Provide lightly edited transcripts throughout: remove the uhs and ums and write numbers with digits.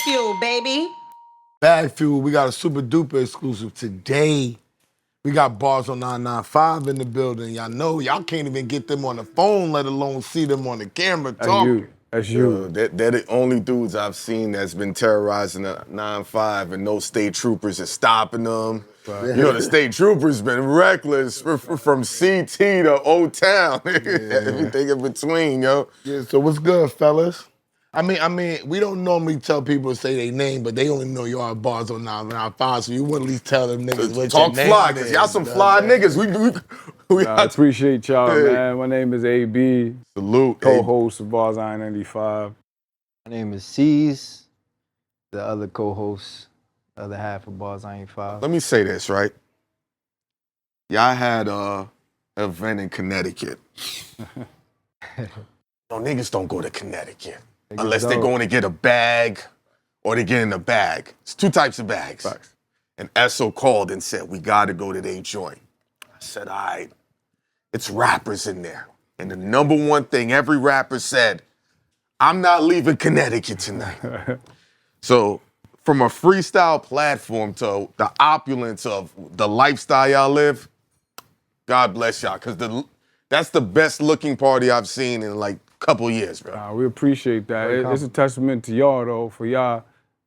BagFuel, baby. BagFuel, we got a super duper exclusive today. We got bars on i95 in the building. Y'all know, y'all can't even get them on the phone, let alone see them on the camera talking. That's you. They're the only dudes I've seen that's been terrorizing the 9-5 and no state troopers is stopping them. Right. You know, the state troopers been reckless from CT to O-Town. Everything in between, yo. Yeah, so what's good, fellas? I mean, we don't normally tell people to say their name, but they only know y'all bars on 995, so you would at least tell them niggas what Talk your fly, name because is. y'all some fly niggas. I appreciate y'all, man. My name is AB. Salute. Co-host of Bars I95. My name is C's, the other co-host, the other half of Bars I95. Let me say this, right? Y'all had an event in Connecticut. No, niggas don't go to Connecticut unless they're going to get a bag or they get in a bag. It's two types of bags. Facts. And Esso called and said, we got to go to their joint. I said, all right, it's rappers in there. And the number one thing every rapper said, I'm not leaving Connecticut tonight. So from a freestyle platform to the opulence of the lifestyle y'all live, God bless y'all, because that's the best looking party I've seen in like a couple years, bro. We appreciate that. It's a testament to y'all, though, for y'all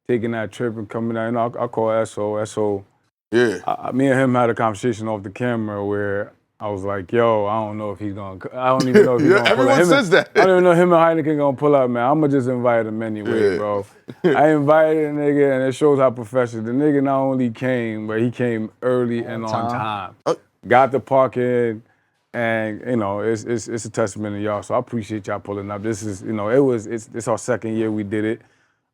taking that trip and coming out. You know, I call Esso. Yeah. Me and him had a conversation off the camera where I was like, yo, I don't know if he's going to, I don't even know if he's going to pull up. Everyone says that. I don't even know him and Hynaken going to pull up, man. I'm going to just invite him anyway, bro. I invited a nigga, and it shows how professional. The nigga not only came, but he came early and on time. Got the parking, and, you know, it's a testament to y'all. So I appreciate y'all pulling up. This is, you know, it's our second year we did it.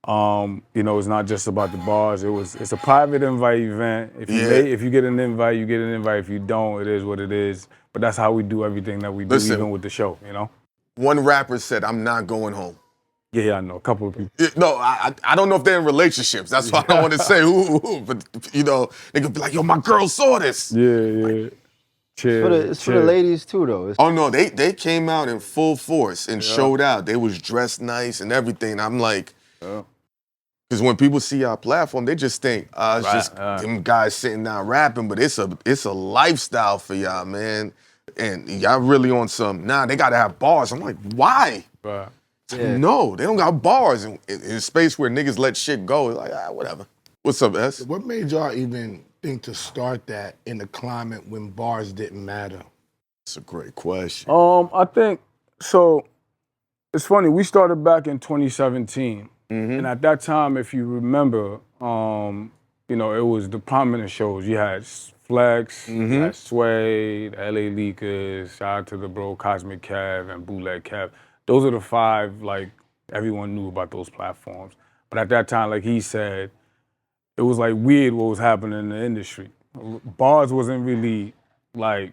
You know, it's not just about the bars. It's a private invite event. If you get an invite, you get an invite. If you don't, it is what it is. But that's how we do everything that we do, even with the show, you know? One rapper said, I'm not going home. Yeah, I know. A couple of people. No, I don't know if they're in relationships. That's why I don't want to say who. But, you know, they could be like, yo, my girl saw this. Yeah. It's for the ladies, too, though. Oh, no, they came out in full force and showed out. They was dressed nice and everything. I'm like... Because when people see our platform, they just think it's just them guys sitting down rapping, but it's a lifestyle for y'all, man. And y'all really on some, they got to have bars. I'm like, why? Right. No, they don't got bars in a space where niggas let shit go. It's like, whatever. What's up, S? What made y'all even think to start that in the climate when bars didn't matter? That's a great question. I think, so it's funny, we started back in 2017. And at that time, if you remember, you know, it was the prominent shows. You had Flex, you had Sway, the LA Leakers, shout out to the bro Cosmic Kev and Bootleg Kev. Those are the five, like, everyone knew about those platforms. But at that time, like he said, it was like weird what was happening in the industry. Bars wasn't really like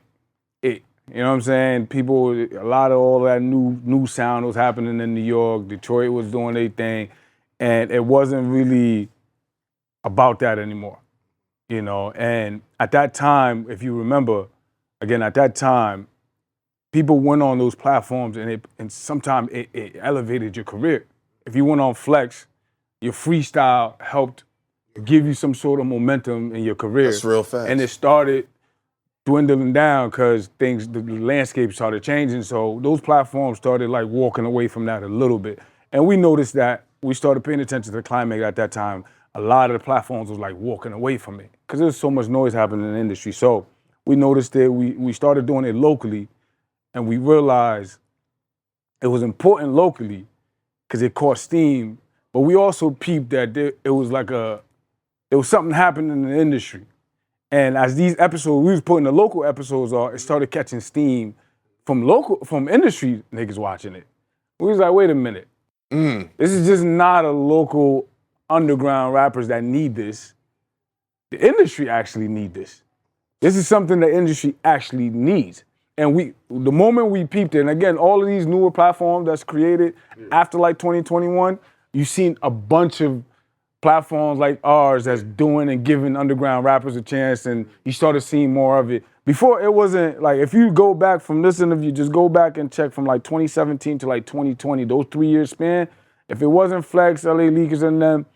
it. You know what I'm saying? People, a lot of all that new sound was happening in New York. Detroit was doing their thing. And it wasn't really about that anymore, you know? And at that time, if you remember, again, at that time, people went on those platforms and sometimes it elevated your career. If you went on Flex, your freestyle helped give you some sort of momentum in your career. That's real fast. And it started dwindling down because the landscape started changing. So those platforms started like walking away from that a little bit. And we noticed that. We started paying attention to the climate at that time. A lot of the platforms was like walking away from it because there's so much noise happening in the industry. So we noticed it, we started doing it locally, and we realized it was important locally because it caught steam, but we also peeped that there was something happening in the industry. And as these episodes, we was putting the local episodes on, it started catching steam from industry niggas watching it. We was like, wait a minute. This is just not a local underground rappers that need this. The industry actually need this. This is something the industry actually needs. And the moment we peeped it, and again, all of these newer platforms that's created after like 2021, you've seen a bunch of platforms like ours that's doing and giving underground rappers a chance, and you started seeing more of it. Before, it wasn't, like, if you go back from this interview, just go back and check from like 2017 to like 2020, those 3 years span, if it wasn't Flex, LA Leakers and them,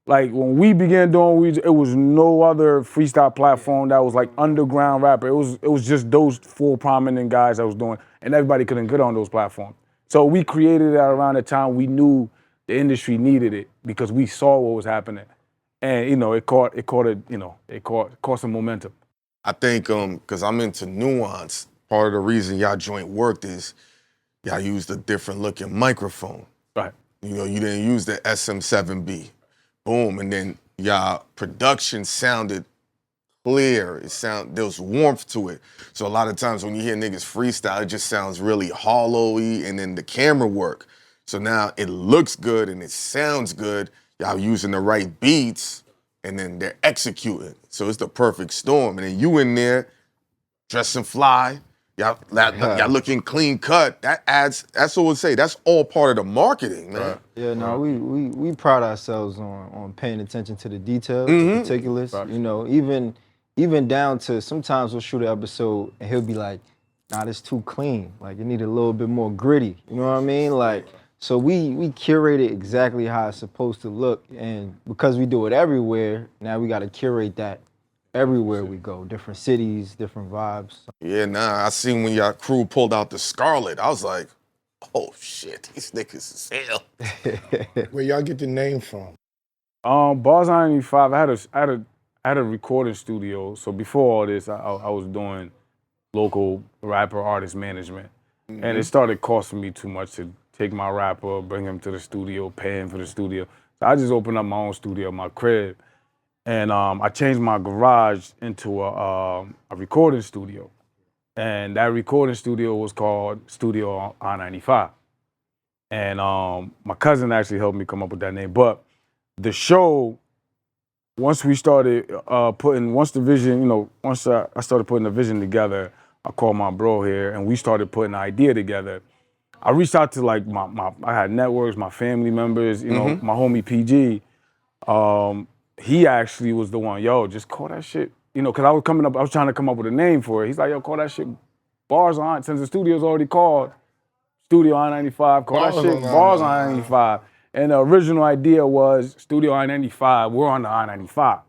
Like when we began doing, it was no other freestyle platform that was like underground rapper. It was just those 4 prominent guys that was doing, and everybody couldn't get on those platforms. So we created it around the time we knew the industry needed it because we saw what was happening, and it caught some momentum. I think because I'm into nuance, part of the reason y'all joint worked is y'all used a different looking microphone. Right. You didn't use the SM7B. Boom, and then y'all production sounded clear. There was warmth to it. So a lot of times when you hear niggas freestyle, it just sounds really hollowy, and then the camera work. So now it looks good and it sounds good. Y'all using the right beats, and then they're executing. So it's the perfect storm. And then you in there, dressing fly, y'all looking clean cut. That's what we'll say. That's all part of the marketing, man. Yeah, no, we pride ourselves on paying attention to the details, the particulars. Right. Even down to sometimes we'll shoot an episode and he'll be like, nah, this too clean. Like it need a little bit more gritty. You know what I mean? Like, so we curate it exactly how it's supposed to look. And because we do it everywhere, now we gotta curate that everywhere we go. Different cities, different vibes. Yeah, I seen when y'all crew pulled out the Scarlet, I was like, oh shit, these niggas is hell. Where y'all get the name from? Bars i95, I had a recording studio. So before all this, I was doing local rapper artist management. And it started costing me too much to take my rapper, bring him to the studio, pay him for the studio. So I just opened up my own studio, my crib. And I changed my garage into a recording studio. And that recording studio was called Studio I95. And my cousin actually helped me come up with that name. But the show, once we started once I started putting the vision together, I called my bro here and we started putting the idea together. I reached out to like I had networks, my family members, my homie PG. He actually was the one, just call that shit, because I was trying to come up with a name for it. He's like, yo, call that shit Bars on, since the studio's already called Studio I95, call that shit Bars on I95. And the original idea was Studio I95, we're on the I95.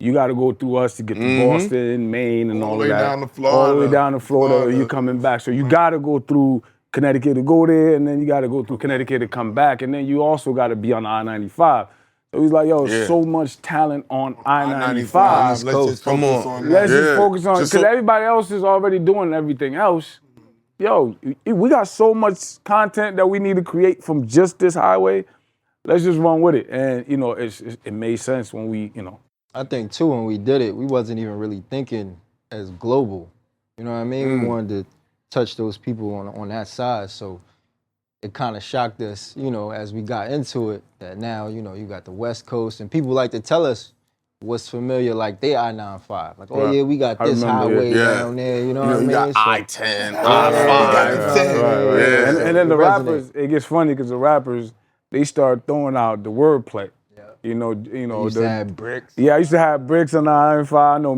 You got to go through us to get to Boston, Maine, and all of that. All the way down to Florida, or you coming back. So you got to go through Connecticut to go there, and then you got to go through Connecticut to come back, and then you also got to be on the I95. So he's like, yo, so much talent on I95. Let's just focus on that. Let's just focus on it, because everybody else is already doing everything else. Yo, we got so much content that we need to create from just this highway. Let's just run with it. And, it made sense when we, I think, too, when we did it, we wasn't even really thinking as global. You know what I mean? We wanted to touch those people on that side. So it kind of shocked us, as we got into it, that now, you got the West Coast, and people like to tell us what's familiar, like they I-95. Like, oh yeah, we got this highway down there, you know what I mean? You got I-10, I-5. And then the rappers, it gets funny because the rappers, they start throwing out the wordplay. You used to have bricks. Yeah, I used to have bricks on the I-95. I know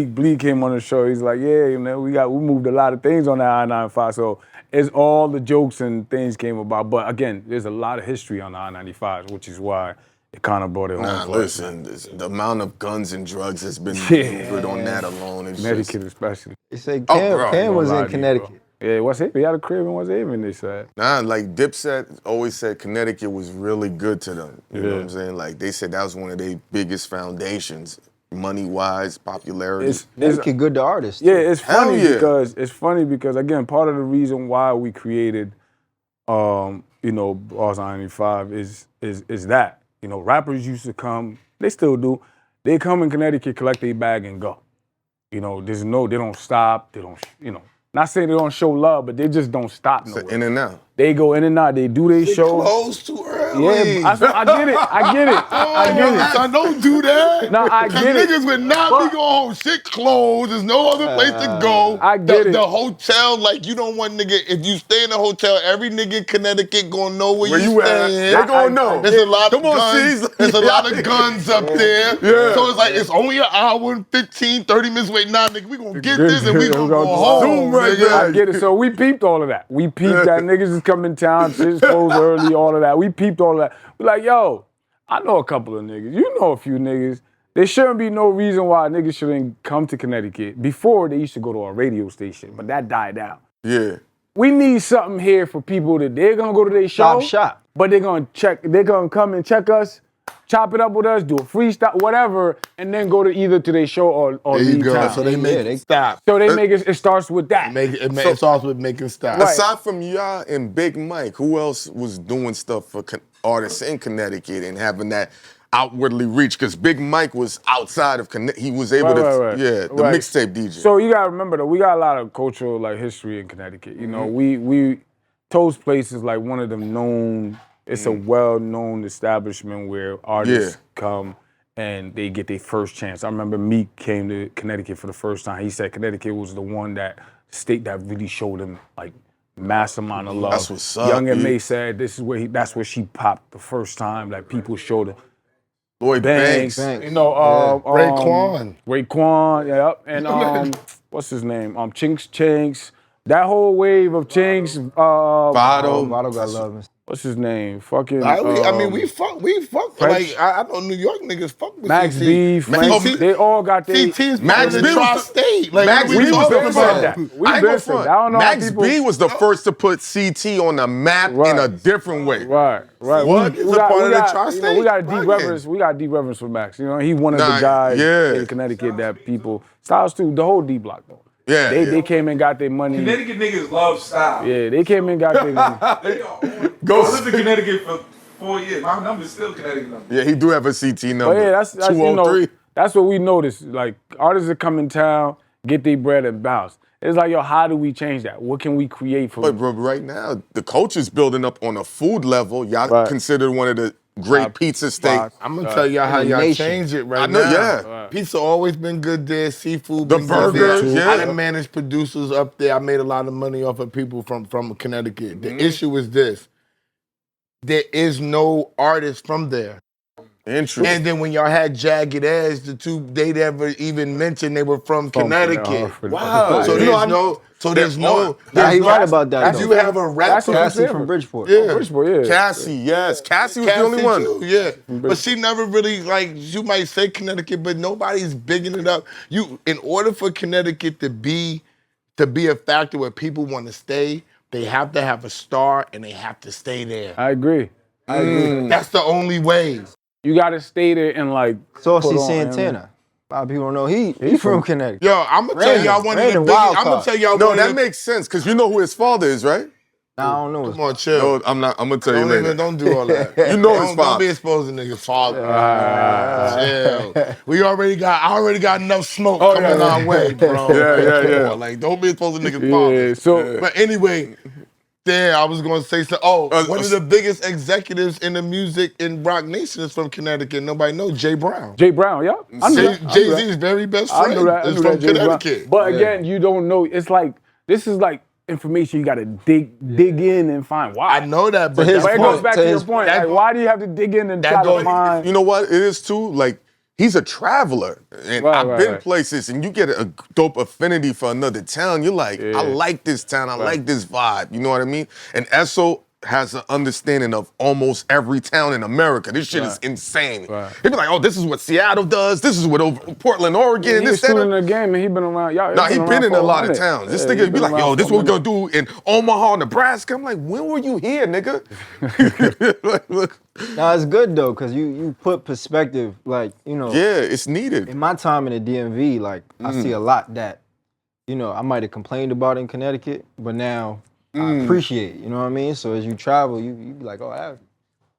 Bleak came on the show. He's like, we moved a lot of things on the I-95. So it's all the jokes and things came about. But again, there's a lot of history on the I-95, which is why it kind of brought it home. Listen, the amount of guns and drugs that's been maneuvered on that alone. Connecticut especially. They say Cam was in Connecticut. Yeah, West Haven. He had a crib in West Haven, they said. Like Dipset always said Connecticut was really good to them. You know what I'm saying? Like they said that was one of their biggest foundations, money-wise, popularity. Connecticut good to artists. Yeah, it's funny because again, part of the reason why we created Bars I-95 is that. Rappers used to come, they still do. They come in Connecticut, collect their bag and go. They don't stop, they don't, not saying they don't show love, but they just don't stop nowhere. In and out. They go in and out, they do their show. Close too early. Yeah, I get it. I don't do that. No, I get it. Niggas would not be going home. Shit closed. There's no other place to go. I get it. The hotel, like you don't want nigga. If you stay in the hotel, every nigga in Connecticut gonna know where you staying. They gonna know. There's a lot of guns. There's a lot of guns up there. Yeah. So it's like it's only an hour and 15, 30 minutes wait. Nah, nigga, we gonna get this and we gonna go home. I get it. So we peeped all of that. We peeped that niggas is coming in town, shit's closed early, all of that. We peeped all of that. We're like, yo, I know a couple of niggas. You know a few niggas. There shouldn't be no reason why niggas shouldn't come to Connecticut. Before, they used to go to a radio station, but that died out. Yeah. We need something here for people that they're gonna go to their show, shop. but they're gonna come and check us, chop it up with us, do a freestyle, whatever, and then go to either to their show or There you leave go. town. So they make it stop. So they make it starts with that. It starts with making stop. Right. Aside from y'all and Big Mike, who else was doing stuff for artists in Connecticut and having that outwardly reach? Because Big Mike was outside of Connecticut. He was able the mixtape DJ. So you gotta remember though, we got a lot of cultural like history in Connecticut. You know, we Toast Place is like one of them known. It's a well-known establishment where artists come and they get their first chance. I remember Meek came to Connecticut for the first time. He said Connecticut was the one state that really showed him like mass amount of love. That's what's up. Young and May said that's where she popped the first time. Like people showed her. Lloyd Banks. You know, Raekwon. Yep. And what's his name? Chinks. That whole wave of Chinks. Vado. Vado got love. What's his name? Fucking. I mean, we fuck. Like I know New York niggas fuck with Max CT. B, Frank, they all got their. CT's Max Max B tri-state. Like Max we B was talking the about that. first. We I ain't been gonna saying front. that. I don't know how Max people- B was the first to put CT on the map in a different way. Right. What? It's a part of the tri-state? We got a deep Fucking. reverence. We got deep reverence for Max. You know, he one of the Nah, guys yeah. in Connecticut that people. Styles too. The whole D block though. Yeah, They came and got their money. Connecticut niggas love style. Yeah, they came and got their money. I lived in Connecticut for 4 years. My number's still Connecticut number. Yeah, he do have a CT number. But yeah, that's you know, 203. that's what we noticed. Like artists that come in town, get their bread and bounce. It's like, yo, how do we change that? What can we create for? But bro, right now, the culture's building up on a food level. Y'all considered one of the great pizza steaks. I'm gonna tell y'all how y'all Nation. change it right I know, now. yeah. Pizza always been good there. Seafood The been good burgers, there. yeah. I done managed producers up there. I made a lot of money off of people from Connecticut. The issue is this. There is no artist from there. Interesting. And then when y'all had Jagged Edge, the two they never even mentioned they were from Connecticut. Wow. So there's no. Yeah, he right about that. You though. have a rap what I'm Cassie saying. from Bridgeport. Yeah. Bridgeport, yeah. Cassie, yes. Cassie was the only one. Too, yeah. But she never really, like, you might say Connecticut, but nobody's bigging it up. In order for Connecticut to be a factor where people want to stay, they have to have a star and they have to stay there. I agree. That's the only way. You gotta stay there and like. Saucy put on, Santana. A lot of people don't know he from Connecticut. Yo, I'm gonna tell y'all one of the Random biggest. wild I'm gonna card. tell y'all No, one that of the, makes sense, because you know who his father is, right? Nah, I don't know. Come on, chill. No, I'm not. I'm going to tell you later. Don't do all that. You know his Don't father. be exposing niggas' father. Chill. I already got enough smoke coming our way, bro. Come on, like, don't be exposing niggas' father. Yeah, so But anyway, I was gonna say so. One of the biggest executives in the music in Rock Nation is from Connecticut. Nobody knows Jay Brown. Jay Brown, yeah. I knew that. Jay-Z's very best I friend knew that. is from Jay Brown. Connecticut. But again, you don't know. It's like this is like information you gotta dig in and find. Why? I know that, but his that's But it point. goes back To to your his- point. that Like, why do you have to dig in and that try to goes- find? You know what it is too? Like, he's a traveler. And I've been right. places and you get a dope affinity for another town. You're like, I like this town. I like this vibe. You know what I mean? And Esso has an understanding of almost every town in America. This shit is insane. He'd be like, oh, this is what Seattle does. This is what Portland, Oregon. He's this, still that. in the game and he been around. Y'all, Nah, he been in a lot of towns. This nigga be like, yo, this what we going gonna do in Omaha, Nebraska. I'm like, when were you here, nigga? Like, look. Nah, it's good though, cause you put perspective, like, you know. Yeah, it's needed. In my time in the DMV, like, I see a lot that, you know, I might have complained about in Connecticut, but now I appreciate, you know what I mean? So as you travel, you be like, oh,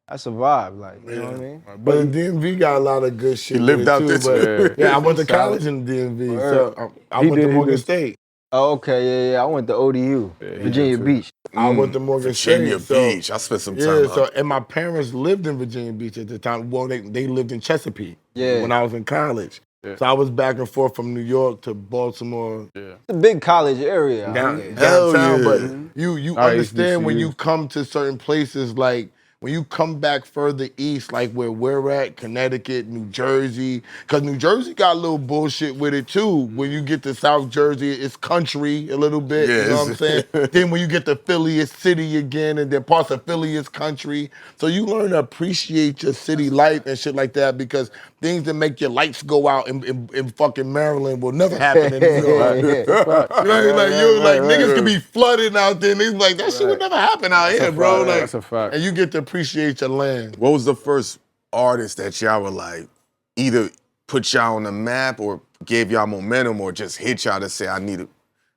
that's a vibe, like, you know what I mean? But the DMV got a lot of good shit. He lived there, out too, there, but I went to college in the DMV. So I went to Morgan State. Oh, okay, yeah. I went to ODU, Virginia Beach. I went to Morgan Virginia State. Beach. I spent some Yeah, time so out. and my parents lived in Virginia Beach at the time. Well, they lived in Chesapeake when I was in college. So I was back and forth from New York to Baltimore. It's a big college area. Downtown, yeah. but you understand when you come to certain places, like when you come back further east, like where we're at, Connecticut, New Jersey, because New Jersey got a little bullshit with it too. When you get to South Jersey, it's country a little bit, you know what I'm saying? Then when you get to Philly, it's city again, and then parts of Philly is country. So you learn to appreciate your city life and shit like that, because things that make your lights go out in fucking Maryland will never happen in New York. Niggas could be flooding out there, and niggas like, that shit would never happen out here, bro. Like, that's a fact. and you get to appreciate your land. What was the first artist that y'all were like, either put y'all on the map or gave y'all momentum or just hit y'all to say, I need it?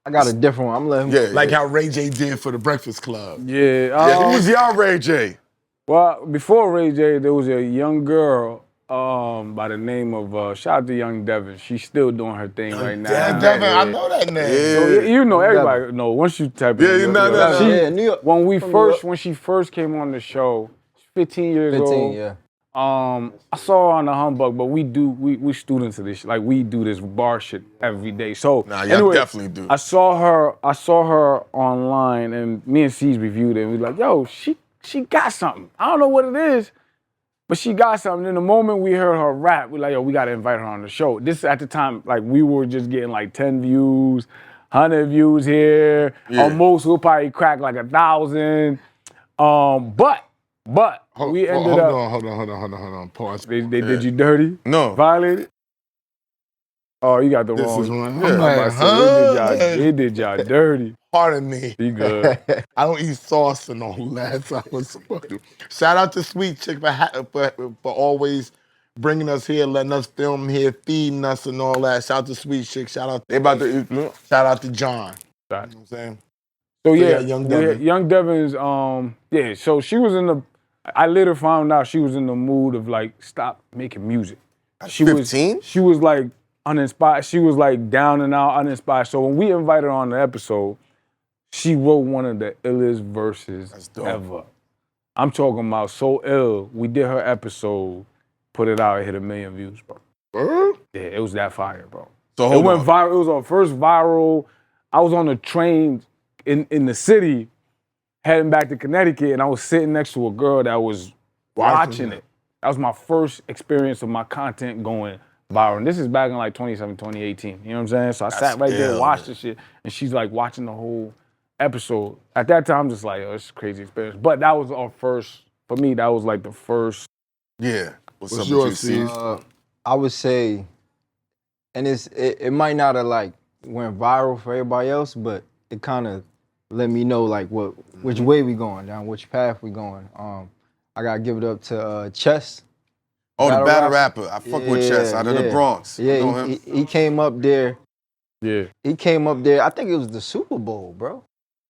I got a different one. I'm letting him. Like how Ray J did for the Breakfast Club. Yeah. Who was y'all Ray J? Well, before Ray J, there was a young girl by the name of, shout out to Young Devin. She's still doing her thing right now. Yeah, Devin, I know that name. So, you know, everybody know. Once you type Yeah, in, you know. New York. When she first came on the show, she's 15 years old. 15, yeah. I saw her on the Humbug, but we students of this. Like, we do this bar shit every day. So Nah, y'all definitely do. I saw her online, and me and C's reviewed it, and we were like, yo, she got something. I don't know what it is, but she got something. In the moment we heard her rap, we're like, yo, we gotta invite her on the show. This at the time, like, we were just getting like 10 views, 100 views here. On most, we'll probably crack like 1,000. But we ended up. Hold on. Pause. They did you dirty? No. Violated? Oh, you got the This wrong. is one. Yeah, I'm like, I'm about to say, they did y'all dirty. Pardon me. You good. I don't eat sauce and all that. So I was supposed to. Shout out to Sweet Chick for always bringing us here, letting us film here, feeding us and all that. Shout out to Sweet Chick. Shout out to John. You know what I'm saying? So yeah, Young Devin. Young Devin's, so she was in I later found out she was in the mood of like, stop making music. She 15? She was like uninspired. She was like down and out, uninspired. So when we invited her on the episode, she wrote one of the illest verses ever. I'm talking about so ill. We did her episode, put it out, it hit 1 million views, bro. Yeah, it was that fire, bro. So it went viral. It was our first viral. I was on the train in the city, heading back to Connecticut, and I was sitting next to a girl that was watching it. That was my first experience of my content going viral. And this is back in like 2017, 2018. You know what I'm saying? So I sat right there, watched the shit, and she's like watching the whole episode. At that time, I'm just like, oh, it's a crazy experience. But that was our first, for me, that was like the first. Yeah. What's up yours, with you, Steve? I would say, and it might not have like went viral for everybody else, but it kind of let me know like which way we going, down which path we going. I gotta give it up to Chess. Oh, the battle rapper. I fuck with Chess out of the Bronx. Yeah, he came up there. Yeah. He came up there. I think it was the Super Bowl, bro.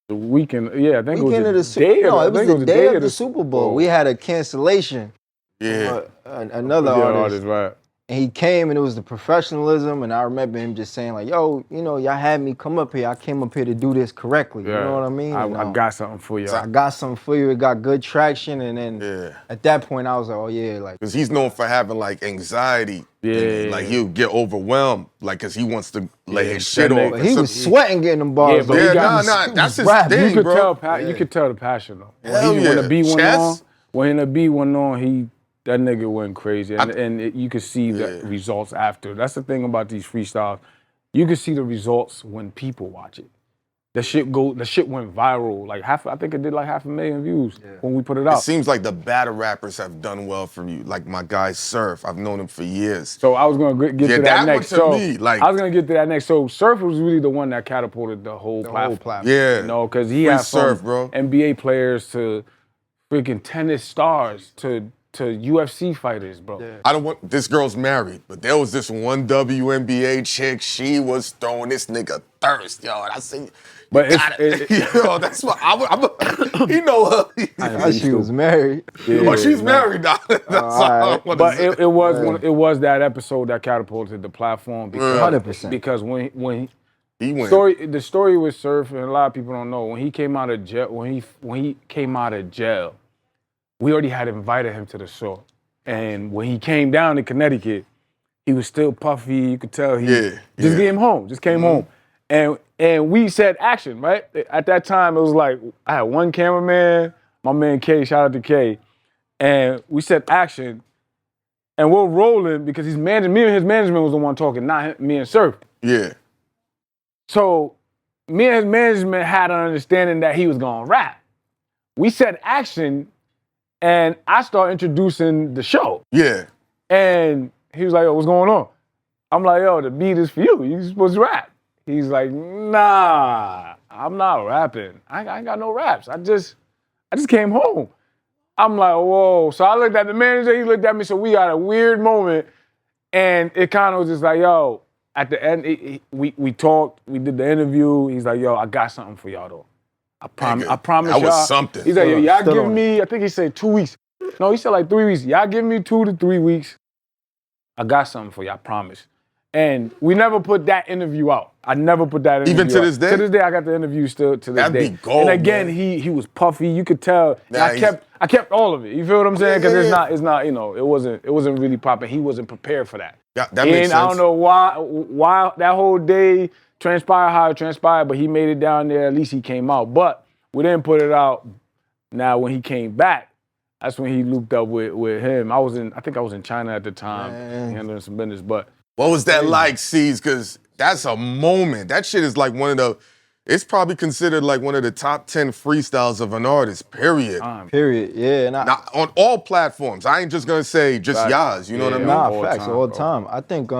The weekend, I think Weekend it of was the the day. No, it was the day of the Super Bowl. We had a cancellation. Yeah. Another artist. Right. And he came, and it was the professionalism, and I remember him just saying like, yo, y'all had me come up here. I came up here to do this correctly. Yeah. You know what I mean? I got something for you. I got something for you. It got good traction, and then at that point, I was like, oh yeah, like. Because he's known for having like anxiety. Yeah. Like he'll get overwhelmed, like because he wants to lay his shit off. But he was sweating getting them bars. Yeah, but that's his rapping. thing, you could bro. tell. You could tell the passion though. Hell When the beat went Chess? on, when the beat went on, that nigga went crazy, and you could see the results after. That's the thing about these freestyles. You can see the results when people watch it. The shit went viral. Like I think it did like 500,000 views when we put it out. It seems like the battle rappers have done well for you. Like my guy Surf, I've known him for years. So I was gonna get to that that next. one to me, like- I was gonna get to that next. So Surf was really the one that catapulted the whole platform. Yeah. You know, because he Free had Surf, from bro. NBA players to freaking tennis stars to UFC fighters, bro. Yeah. I don't want, this girl's married, but there was this one WNBA chick, she was throwing this nigga thirst, yo. And I said, But yo, that's what he know her. I thought she was married. Oh, she's married now. That's all I want to But say. it was that episode that catapulted the platform because 100%. Because when he went. the story with Surf, and a lot of people don't know, when he came out of jail, we already had invited him to the show. And when he came down to Connecticut, he was still puffy. You could tell he just came home. Just came home. And we said action, right? At that time, it was like, I had one cameraman, my man K, shout out to K. and we said action, and we're rolling because me and his management was the one talking, not me and Surf. Yeah. So me and his management had an understanding that he was gonna rap. We said action, and I started introducing the show. Yeah. And he was like, yo, what's going on? I'm like, yo, the beat is for you. You're supposed to rap. He's like, nah, I'm not rapping. I ain't got no raps. I just came home. I'm like, whoa. So I looked at the manager, he looked at me, so we got a weird moment. And it kind of was just like, yo, at the end, we talked, we did the interview. He's like, yo, I got something for y'all though. I promise that y'all. was something. He's like, yo, y'all give me, I think he said 2 weeks. No, he said like 3 weeks. Y'all give me 2 to 3 weeks. I got something for you, I promise. And we never put that interview out. I never put that interview out. Even to this day? To this day, I got the interview still to this That'd day. be gold, and again, man. he was puffy. You could tell. Nah, I kept all of it. You feel what I'm saying? Because Yeah. it's not, you know, it wasn't really popping. He wasn't prepared for that. Yeah, that makes sense. I don't know why that whole day transpired how it transpired, but he made it down there. At least he came out. But we didn't put it out. Now when he came back, that's when he looped up with him. I think I was in China at the time, handling some business. But what was that like, C's? Because that's a moment. That shit is like it's probably considered like one of the top 10 freestyles of an artist, period. Period. Yeah. And Now, on all platforms. I ain't just gonna say just y'all, you know what I mean? Nah, all facts time, all the bro. time. I think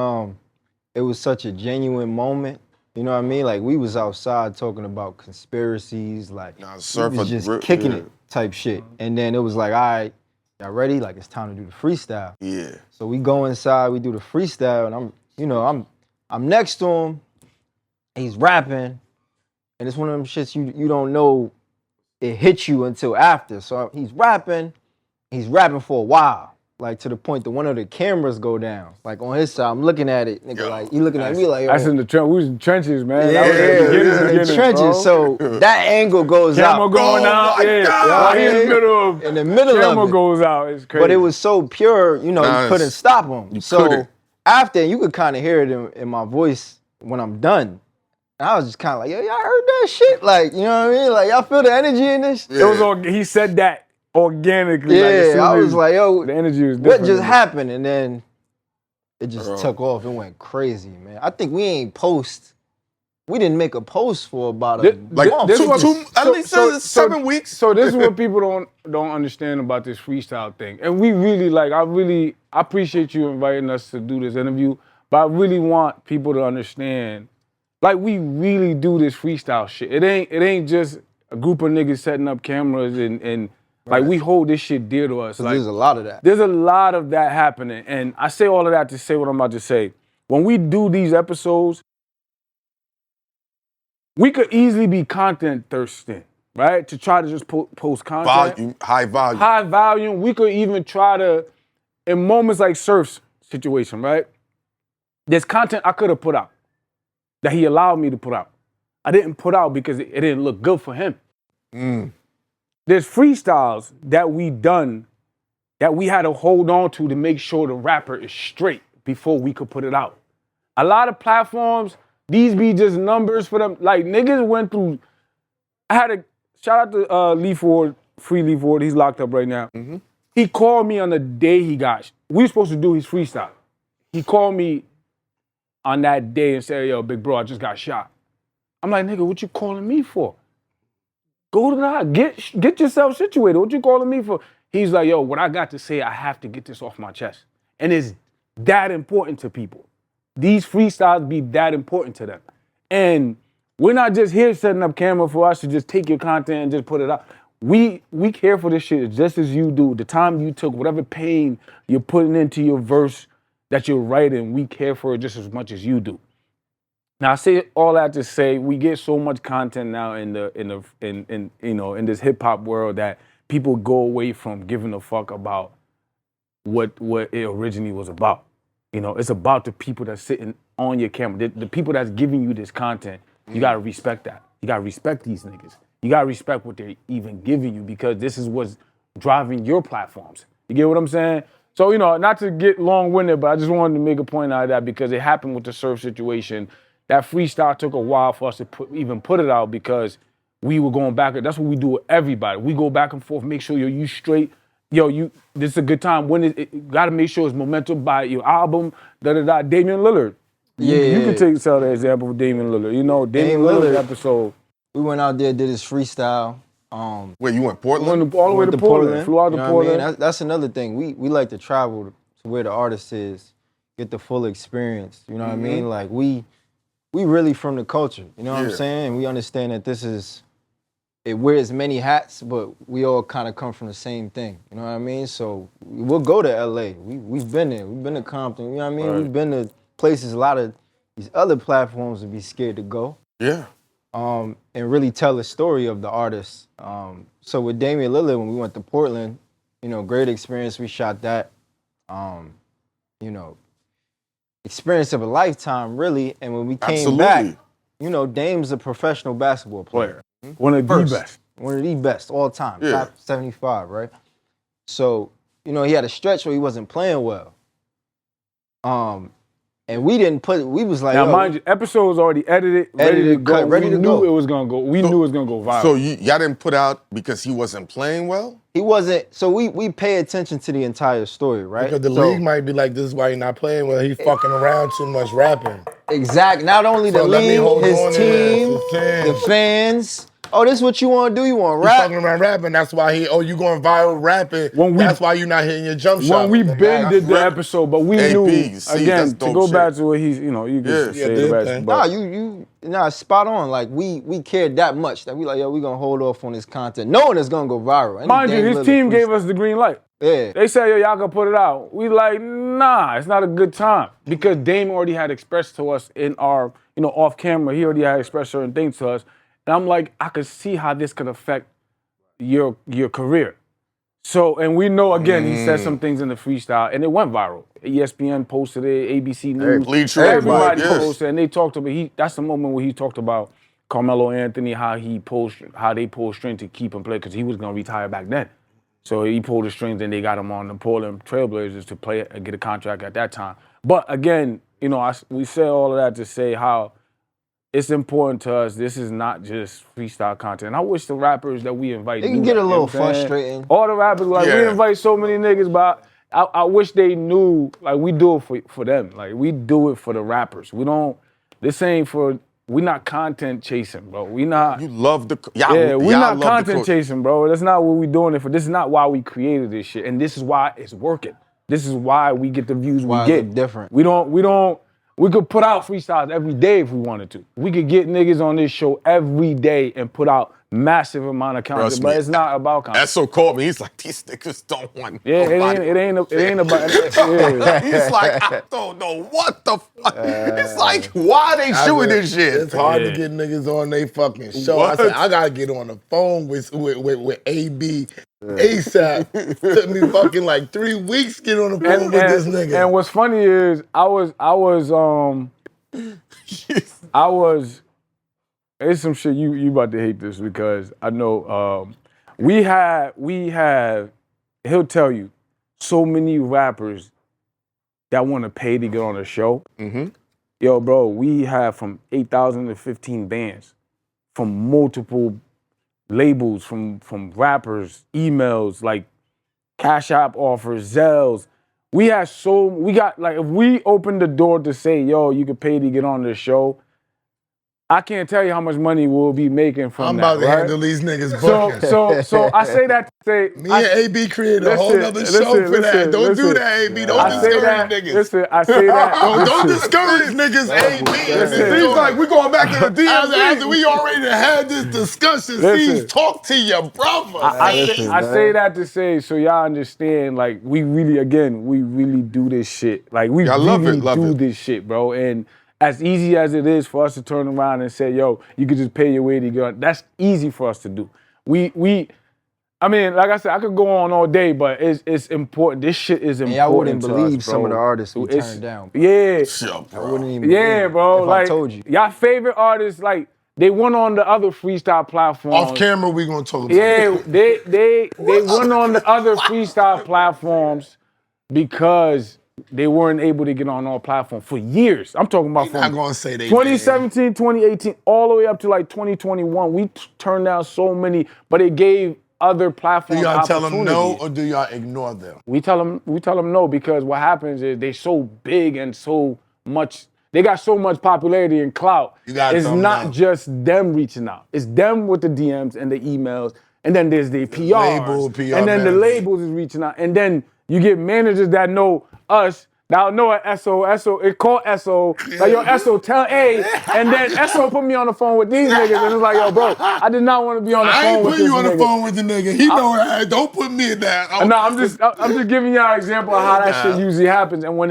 it was such a genuine moment. You know what I mean? Like we was outside talking about conspiracies, like Surf we was was just kicking it type shit. And then it was like, all right, y'all ready? Like it's time to do the freestyle. Yeah. So we go inside, we do the freestyle, and I'm next to him. He's rapping, and it's one of them shits you don't know it hits you until after. So he's rapping for a while. Like to the point that one of the cameras go down. Like on his side, I'm looking at it, nigga. Like he looking at me like, yo. That's in the trench. We was in trenches, man. Yeah, That was in the trenches. bro. So that angle goes Camera out. going out. my Yeah, God. Right in the middle of. In the middle camera of it. goes out. It's crazy. But it was so pure, you Nice. you couldn't stop him. You So couldn't. after, you could kind of hear it in my voice when I'm done. And I was just kind of like, yo, y'all heard that shit? Like, you know what I mean? Like, y'all feel the energy in this? It was all. He said that organically. like, as soon Yeah, I as was like, yo, the energy was what different. just happened? And then it just took off. It went crazy, man. I think we didn't make a post for about a Like month. this was- at least 7 weeks. So this is what people don't understand about this freestyle thing. And we really I appreciate you inviting us to do this interview, but I really want people to understand, like we really do this freestyle shit. It ain't just a group of niggas setting up cameras and like we hold this shit dear to us. Like, There's a lot of that. there's a lot of that happening. And I say all of that to say what I'm about to say. When we do these episodes, we could easily be content thirsty, right? To try to just post content. High volume. High volume. We could even try to, in moments like Surf's situation, right? There's content I could have put out that he allowed me to put out. I didn't put out because it didn't look good for him. There's freestyles that we done that we had to hold on to make sure the rapper is straight before we could put it out. A lot of platforms, these be just numbers for them. Like niggas went through, I had a, shout out to Lee Ford, Free Lee Ford, he's locked up right now. He called me on the day we were supposed to do his freestyle. He called me on that day and said, yo, big bro, I just got shot. I'm like, nigga, what you calling me for? Go to the house, get yourself situated. What you calling me for? He's like, yo, what I got to say, I have to get this off my chest. And it's that important to people. These freestyles be that important to them. And we're not just here setting up camera for us to just take your content and just put it out. We care for this shit just as you do. The time you took, whatever pain you're putting into your verse that you're writing, we care for it just as much as you do. Now I say all that to say we get so much content now in this hip hop world that people go away from giving a fuck about what it originally was about. You know, it's about the people that's sitting on your camera, the people that's giving you this content. You gotta respect that. You gotta respect these niggas. You gotta respect what they're even giving you because this is what's driving your platforms. You get what I'm saying? So, you know, not to get long-winded, but I just wanted to make a point out of that because it happened with the Surf situation. That freestyle took a while for us to even put it out because we were going back. That's what we do with everybody. We go back and forth, make sure you straight. this is a good time. When it got to make sure it's momentum by your album, Damian Lillard. You can take the example of Damian Lillard. You know, Damian Lillard episode. We went out there, did his freestyle. Wait, you went Portland? All the way to Portland. Flew out to Portland. I mean? That's another thing. We like to travel to where the artist is, get the full experience. You know what I mean? Like we really from the culture. You know what I'm saying? We understand that it wears many hats, but we all kind of come from the same thing. You know what I mean? So we'll go to LA. We've been there. We've been to Compton. You know what I mean? Right. We've been to places a lot of these other platforms would be scared to go. Yeah. And really tell the story of the artist. So with Damian Lillard, when we went to Portland, you know, great experience. We shot that. You know, experience of a lifetime, really. And when we came back, you know, Dame's a professional basketball player. One of the best. One of the best all time. Top 75, right? So, you know, he had a stretch where he wasn't playing well. And we was like, now, mind you, episode was already edited, ready to go. We knew it was gonna go. We knew it was gonna go viral. So y'all didn't put out because he wasn't playing well? He wasn't. So we pay attention to the entire story, right? Because the league might be like, this is why he's not playing well. He's fucking around too much rapping. Exactly. Not only the league, his team, the fans. Oh, this is what you want to do? You want to rap? He's talking around rapping. That's why you going viral rapping. That's why you're not hitting your jump shot. When we been did the episode, but we knew, again, to go back to what he's, you know, you can say the rest. Nah, spot on. Like, we cared that much that we like, we going to hold off on this content, knowing it's going to go viral. Mind you, his team gave us the green light. Yeah. They said, y'all can put it out. We like, nah, it's not a good time. Because Dame already had expressed to us in our, you know, off camera, he already had expressed certain things to us. And I'm like, I could see how this could affect your career. So, and we know, again, he said some things in the freestyle, and it went viral. ESPN posted it, ABC News, everybody posted, and they talked about, that's the moment where he talked about Carmelo Anthony, how they pulled strings to keep him play, because he was going to retire back then. So he pulled the strings, and they got him on the Portland Trailblazers to play and get a contract at that time. But again, you know, we said all of that to say how it's important to us. This is not just freestyle content. I wish the rappers that we invite. It can get a little frustrating. All the rappers, like, we invite so many niggas, but I wish they knew, like, we do it for them. Like, we do it for the rappers. We're not content chasing, bro. We not. You love the. We're not content chasing, bro. That's not what we doing it for. This is not why we created this shit, and this is why it's working. This is why we get the views we get. Different. We could put out freestyles every day if we wanted to. We could get niggas on this show every day and put out massive amount of content, but it's not about content. That's so called me. He's like, these niggas don't want. Yeah, it ain't about. He's like, I don't know what the fuck. It's like, why are they shooting this shit? It's hard to get niggas on they fucking show. I said, I gotta get on the phone with AB ASAP. Took me fucking like 3 weeks to get on the phone with this nigga. And what's funny is it's some shit you about to hate this, because I know we have he'll tell you so many rappers that want to pay to get on the show. Mm-hmm. Yo, bro, we have from 8,000 to 15 bands, from multiple labels, from rappers, emails, like Cash App offers, Zells. We got like, if we opened the door to say, yo, you could pay to get on the show, I can't tell you how much money we'll be making from that. I'm about to handle these niggas booking. So I say that to say, me and AB created a whole nother show for that. Don't do that, AB. Don't discourage niggas. Listen, I say that. Don't discourage niggas, AB. He's like, we going back to the DMV. After we already had this discussion, please talk to your brother. I say that to say, so y'all understand, like, we really do this shit. Like, we really do this shit, bro. And as easy as it is for us to turn around and say, yo, you could just pay your way to get on, that's easy for us to do. I mean, like I said, I could go on all day, but it's important. This shit is important. I wouldn't to believe us, bro. some of the artists we turned down. Bro. Yeah. I wouldn't even believe bro. If like, I told you. Y'all favorite artists, like, they went on the other freestyle platforms. Off camera, we gonna talk about it. Yeah, they went on the other freestyle platforms because they weren't able to get on all platforms for years. I'm talking about from 2017, 2018, all the way up to like 2021. We turned down so many, but it gave other Do platforms y'all tell opportunities. them no or do y'all ignore them? We tell them no because what happens is they so big and so much. They got so much popularity and clout. You gotta It's tell 'em not no. just them reaching out. It's them with the DMs and the emails, and then there's the PRs, label, PR and then the managers. labels is reaching out, and then you get managers that know us. Now know a SO, it called SO. Like, yo, SO, tell A. And then SO put me on the phone with these niggas. And it's like, yo, bro, I did not want to be on the I phone ain't with putting this you on the nigga. phone with the nigga. He know that. Don't put me in that. No, I'm just giving y'all an example of how that shit usually happens. And when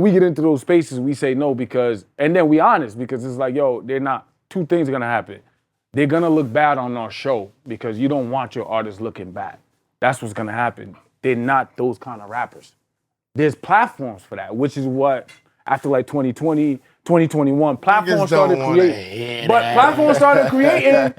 we get into those spaces, we say no because, and then we honest because it's like, yo, they're not. Two things are gonna happen. They're gonna look bad on our show because you don't want your artist looking bad. That's what's gonna happen. They're not those kind of rappers. There's platforms for that, which is what after like 2020, 2021, platforms started creating. But platforms started creating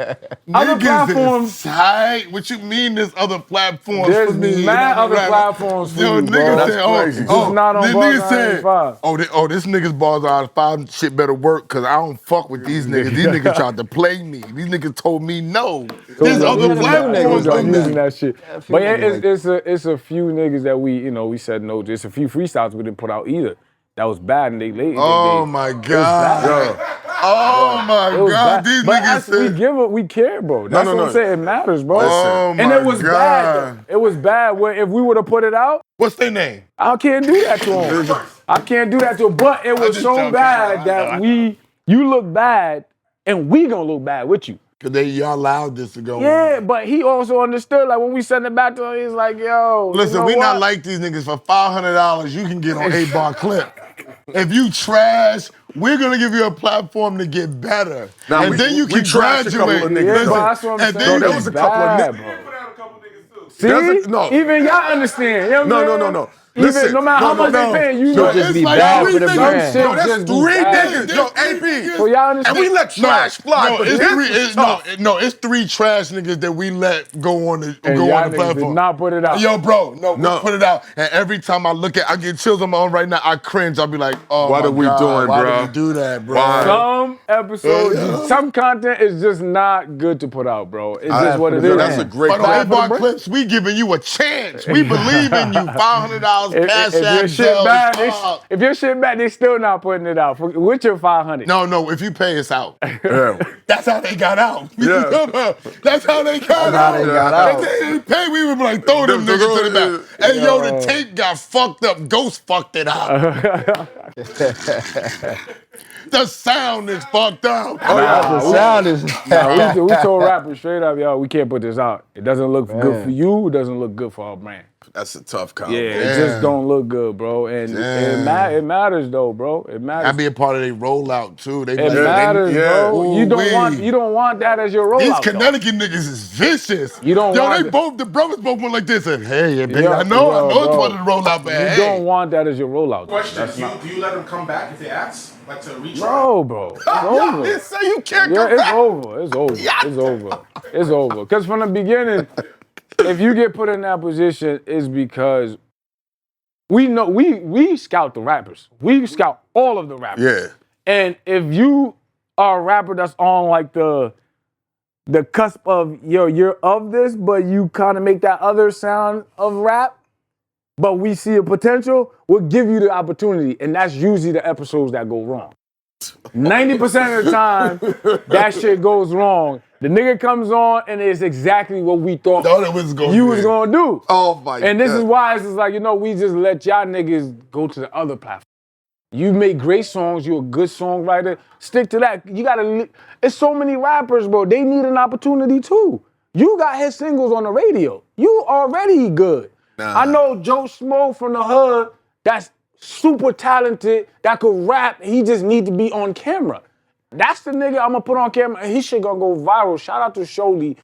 other platforms. Is tight. What you mean there's other platforms There's for me? mad other platforms for Yo, you, bro. niggas That's said, crazy. Just not on the Bars nigga said, i95. this nigga's bars i95 shit better work because I don't fuck with these niggas. These niggas tried to play me. These niggas told me no. There's other platforms I'm than using that. that shit. But it's a few niggas that we said no. There's a few freestyles we didn't put out either. That was bad, and Oh my God. Oh my God. These niggas said. We care, bro. That's what I'm saying. It matters, bro. Oh and my it was bad. It was bad where if we would have put it out, What's their name? I can't do that to him. I can't do that to him. But it was so bad that you look bad, and we gonna look bad with you. Cause y'all allowed this to go on. Yeah, but he also understood, like when we sent it back to him, he's like, yo. Listen, you know we what? not like these niggas. For $500, you can get on 8-bar clip. If you trash, we're gonna give you a platform to get better. Now, and then you can trashed a couple graduate. of niggas. Yeah, Listen, but that's what I'm and saying. then there you was a can- couple of Bad, niggas. bro. Put out a couple niggas too. See? There's no. Even y'all understand. You know what I'm saying? No. Even Listen, no matter how much they paying, you know just it's be like bad three for the niggas. brand. Shit Yo, that's just be three bad. niggas. Yo, AP. So y'all understand? And we let trash fly, but it's this three. was tough. It's three trash niggas that we let go on the And go y'all on the niggas did platform. not put it out. Yo, bro, we No. put it out, and every time I look at, I get chills on my arm right now. I cringe. I'll be like, oh What my are we God, doing, why bro? did we do that, bro? Why? Some episodes, some content is just not good to put out, bro. It's just what it is. That's a great But on Bad for the 8-bar brand. clips, we giving you a chance. We believe in you. $500 cash If your app, shit Zelle, bad, card. if your shit bad, they still not putting it out. With your 500. No, if you pay us out. Yeah. That's how they got out. Yeah. That's how they got how out. they got out. If they didn't pay, we would be like, throw them niggas to the back. Hey, yo, the tape got fucked up. Ghost fucked it out. The sound is fucked up. The sound is. We told rappers straight up, yo, we can't put this out. It doesn't look good for you. It doesn't look good for our brand. That's a tough combo. Yeah, it just don't look good, bro. And it matters though, bro. It matters. That be a part of their rollout too. They be It like, matters, bro. You Ooh-wee. don't want that as your rollout. These though. Connecticut niggas is vicious. You don't want they it. both, the brothers both went like this. And, hey, baby, Yo, I know it's bro. part of the rollout, but You hey. don't want that as your rollout. though. Question: Do you let them come back if they ask, like to retry? No, bro. It's over. They say you can't Yeah, come it's back. over. It's over. It's over. It's over. Because from the beginning, if you get put in that position, it's because we know we scout the rappers. We scout all of the rappers. Yeah. And if you are a rapper that's on like the cusp of you're of this, but you kind of make that other sound of rap, but we see a potential, we'll give you the opportunity, and that's usually the episodes that go wrong. 90% of the time, that shit goes wrong. The nigga comes on, and it's exactly what we thought you was gonna do. Oh my And this God. is why it's just like, we just let y'all niggas go to the other platform. You make great songs, you're a good songwriter, stick to that. You gotta, it's so many rappers, bro, they need an opportunity too. You got hit singles on the radio. You already good. I know Joe Smo from the hood, that's super talented, that could rap, he just need to be on camera. That's the nigga I'm gonna put on camera, and his shit gonna go viral. Shout out to Sholey,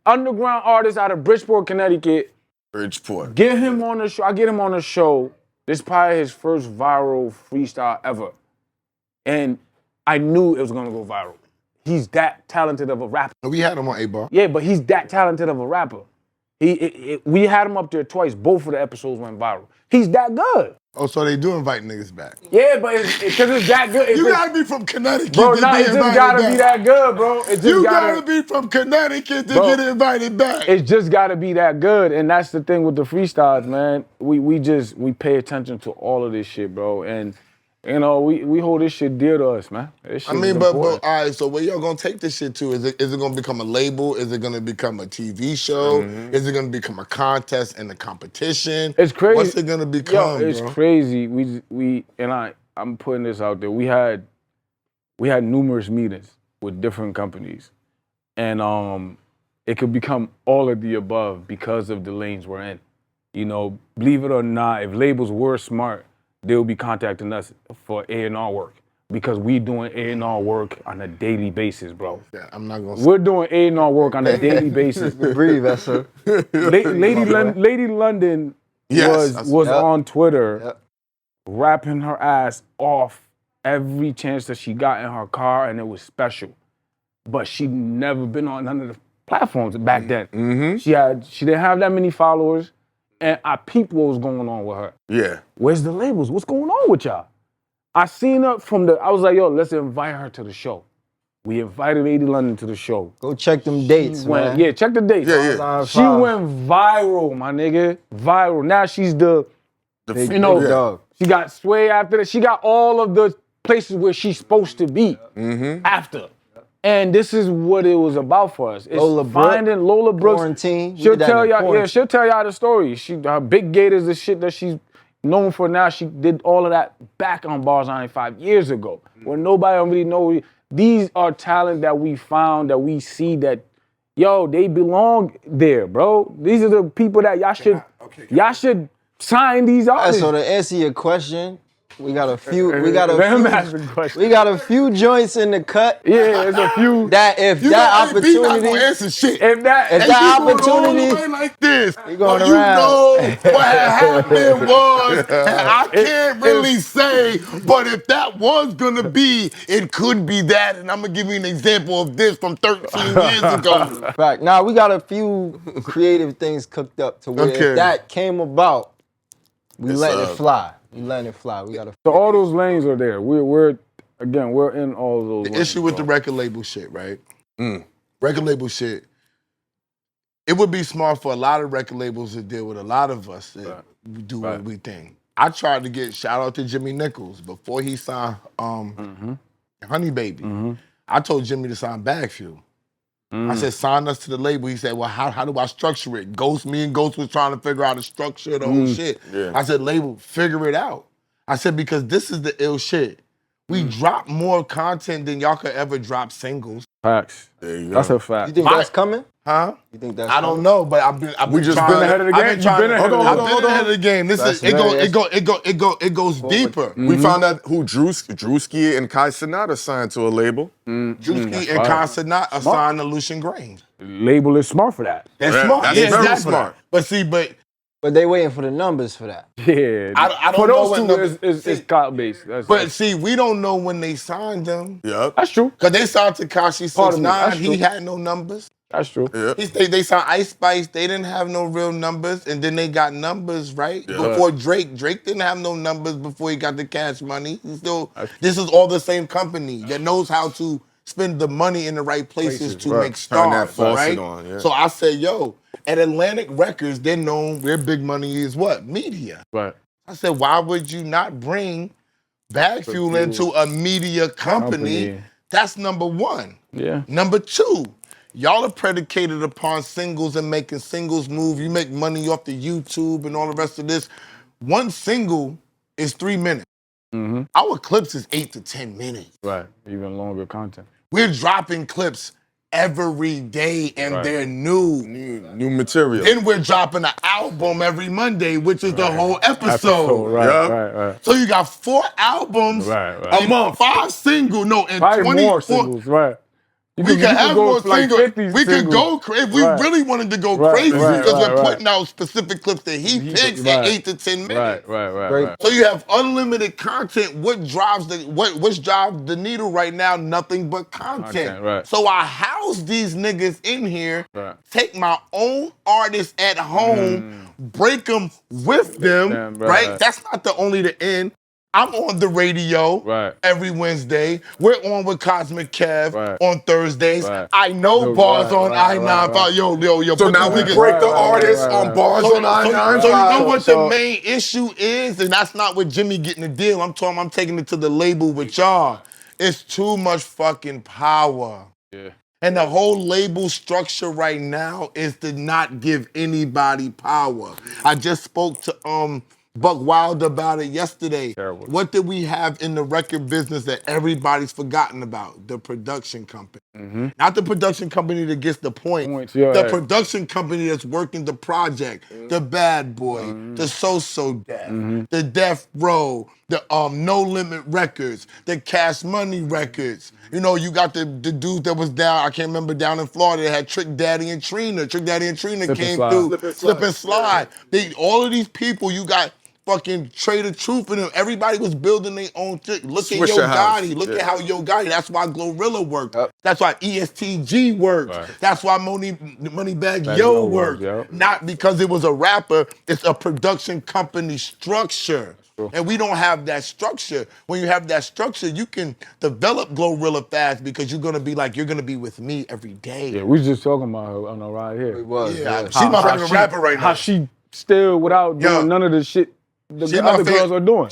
underground artist out of Bridgeport, Connecticut. Bridgeport. Get him on the show. I get him on the show. This is probably his first viral freestyle ever. And I knew it was gonna go viral. He's that talented of a rapper. We had him on 8-bar. Yeah, but he's that talented of a rapper. We had him up there twice. Both of the episodes went viral. He's that good. Oh, so they do invite niggas back. Yeah, but because it's that good. You gotta be from Connecticut bro, to nah, be it just invited gotta back. be that good, bro. It just You gotta be from Connecticut to get invited back. It's just gotta be that good, and that's the thing with the freestyles, man. We pay attention to all of this shit, bro, and you know we hold this shit dear to us, man. This shit I mean, is but important. all right. So where y'all gonna take this shit to? Is it gonna become a label? Is it gonna become a TV show? Is it gonna become a contest and a competition? It's crazy. What's it gonna become? Yo, it's bro? crazy. I'm putting this out there. We had numerous meetings with different companies, and it could become all of the above because of the lanes we're in. You know, believe it or not, if labels were smart, they'll be contacting us for A&R work because we doing A&R work on a daily basis, bro. Yeah, I'm not gonna. We're doing A&R work on a daily basis. Breathe, that's her. Lady London was on Twitter rapping her ass off every chance that she got in her car, and it was special. But she'd never been on none of the platforms back then. She didn't have that many followers, and I peeped what was going on with her. Yeah. Where's the labels? What's going on with y'all? I seen her I was like, yo, let's invite her to the show. We invited Lady London to the show. Go check them dates, man. Yeah, check the dates. Yeah. She went viral, my nigga. Viral. Now she's the dog. she got Sway after that. She got all of the places where she's supposed to be after. And this is what it was about for us. It's finding Lola Brooks. Quarantine. She'll tell y'all the story. Her big gate is the shit that she's known for now. She did all of that back on Bars i95 years ago, when nobody really know. These are talent that we found, that we see that, yo, they belong there, bro. These are the people that y'all should sign these artists. So to answer your question, we got a few joints in the cut. Yeah, it's a few. That if You that not gonna opportunity, answer shit. If that opportunity, like this, we going you around. know what happened was, and I can't really say, but if that was gonna be, it could be that, and I'm gonna give you an example of this from 13 years ago. Fact. Now we got a few creative things cooked up to where if that came about, we letting it fly. We letting it fly. We gotta. So all those lanes are there. We're in all those. The lanes, issue with bro. the record label shit, right? Record label shit. It would be smart for a lot of record labels to deal with a lot of us that do what we think. I tried to get shout out to Jimmy Nichols before he signed Honey Baby. I told Jimmy to sign BagFuel. I said, sign us to the label. He said, well, how do I structure it? Me and Ghost was trying to figure out how to structure the whole shit. Yeah. I said, label, figure it out. I said, because this is the ill shit. We drop more content than y'all could ever drop singles. Facts. There you go. That's a fact. You think that's coming? Huh? You think that's? I don't know, but I've been just trying, been ahead of the game. I've been You've been ahead of the game. This is it goes deeper. We found out who Drewski and Kai Cenat signed to a label. Drewski and Kai Cenat are signed to Lucian Grange. Label is smart for that. That's smart. That's very smart. But they waiting for the numbers for that. Yeah. I don't for know those what two, it's clout based. We don't know when they signed them. Yep. That's true. Because they signed Tekashi 6ix9ine. He true. had no numbers. That's true. Yep. They signed Ice Spice. They didn't have no real numbers. And then they got numbers, right? Yeah. Before Drake. Drake didn't have no numbers before he got the Cash Money. This is all the same company that knows how to spend the money in the right places to make Turn that stars, faucet right? on, yeah. So I said, yo, at Atlantic Records, they're known, their big money is what? Media. Right. I said, why would you not bring BagFuel into a media company? That's number one. Yeah. Number two, y'all are predicated upon singles and making singles move. You make money off the YouTube and all the rest of this. One single is 3 minutes. Our clips is 8 to 10 minutes. Right. Even longer content. We're dropping clips every day and they're new material. Then we're dropping an album every Monday, which is the whole episode. Right. So you got 4 albums a month, 5 singles, and probably 24 more singles, right. We could have go more for like singles. 50 We could go crazy. If we Right. really wanted to go Right, crazy, right, because right, we're right. putting out specific clips that he picks Right. at 8 to 10 minutes. Right. So you have unlimited content. What drives what's drives the needle right now? Nothing but content. Right. So I house these niggas in here, Right. take my own artists at home, break them with them, right? That's not the end. I'm on the radio every Wednesday. We're on with Cosmic Kev on Thursdays. I know bars on i95. Yo. So now we break the artists on bars on i95. So you know what the main issue is? And that's not with Jimmy getting the deal. I'm taking it to the label with y'all. It's too much fucking power. Yeah. And the whole label structure right now is to not give anybody power. I just spoke to Buck Wild about it yesterday. Terrible. What did we have in the record business that everybody's forgotten about? The production company. Not the production company that gets the point. The production company that's working the project. The Bad Boy, the So Def, the Death Row, the No Limit Records, the Cash Money Records. You know, you got the dude that was down, I can't remember, down in Florida that had Trick Daddy and Trina. Trick Daddy and Trina came through. Slip and Slide. All of these people, you got fucking Trader Truth in them. Everybody was building their own shit. Look at Yo Gotti. Look at how Yo Gotti. That's why Glorilla worked. That's why ESTG worked. That's why Moneybag Yo worked. Not because it was a rapper. It's a production company structure. And we don't have that structure. When you have that structure, you can develop Glorilla fast because you're gonna be with me every day. Yeah, we was just talking about her on the ride here. It was. She's my favorite rapper right now. How she still, without doing none of the shit the other girls are doing.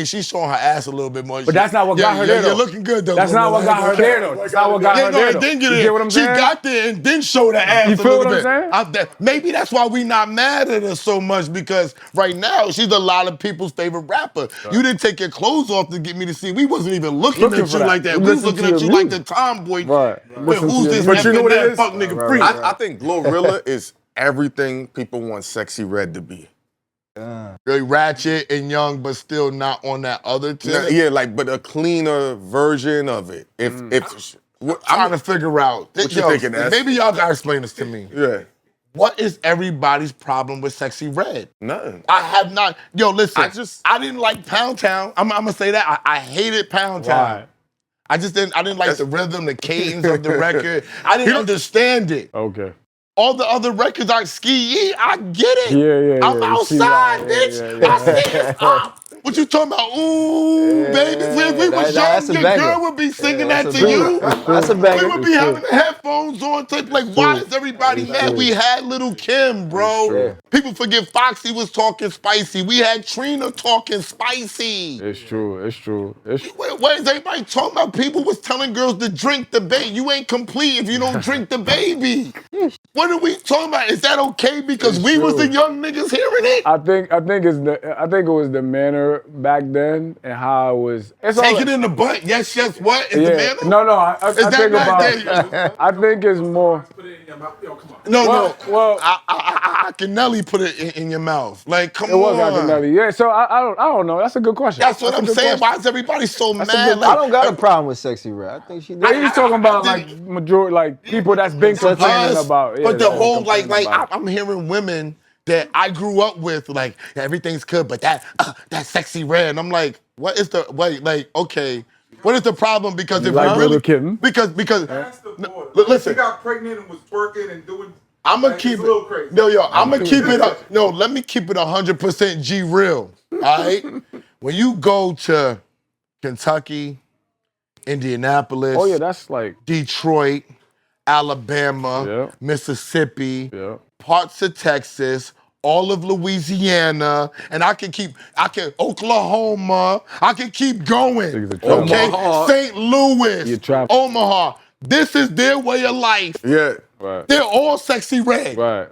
She's showing her ass a little bit more. But that's not what got her there, though. You're looking good, though. That's not what got her there, though. That's not what got her there, though. Didn't get you it. get what I'm saying? She got there and then showed her ass you a feel little what I'm bit. saying? Maybe that's why we not mad at her so much, because right now she's a lot of people's favorite rapper. Right. You didn't take your clothes off to get me to see. We wasn't even looking at you like that. We was looking at you like the tomboy. Right. Who's this but you know what it is? Fuck nigga free. I think Glorilla is everything people want Sexyy Red to be. Very ratchet and young, but still not on that other tip. Yeah, but a cleaner version of it. I'm trying to figure out. What you thinking, S? Maybe y'all gotta explain this to me. Yeah. What is everybody's problem with Sexyy Red? Nothing. I have not. Yo, listen. I didn't like Pound Town. I'm gonna say that. I hated Pound Town. Why? I didn't like the rhythm, the cadence of the record. I didn't understand it. Okay. All the other records like Ski, I get it. Yeah. I'm outside, bitch. I see it. What you talking about? Ooh, baby. If we was young, your girl would be singing that to you. That's a banger. We would be having the headphones on. Like, why is everybody mad? We had Little Kim, bro. People forget Foxy was talking spicy. We had Trina talking spicy. It's true. What is everybody talking about? People was telling girls to drink the baby. You ain't complete if you don't drink the baby. What are we talking about? Is that okay because we was the young niggas hearing it? I think it was the manner back then and how it was. Take it in the butt. Yes, what? Is the manner? No. I think it's more. Put it in your mouth. Yo, come on. Well, Akinelli put it in your mouth. Like, come on. It was Akinelli. Yeah. So I don't know. That's a good question. That's what I'm saying. Why is everybody so mad? I don't got a problem with Sexyy Red. I think she did. Yeah, he's talking about majority people that's been complaining about. But the whole I'm hearing women that I grew up with, like, everything's good, but that Sexyy Red. And I'm like, what is the okay, what is the problem? Because if like really because That's the boy. Listen, she got pregnant and was twerking and doing. I'm gonna keep it's a little crazy. I'm gonna keep it up. No, let me keep it 100% G real. All right, when you go to Kentucky, Indianapolis, oh yeah, that's like Detroit, Alabama, Mississippi, parts of Texas, all of Louisiana, and I can Oklahoma, I can keep going. Okay, St. Louis, Omaha. This is their way of life. Yeah. Right. They're all Sexyy Red. Right.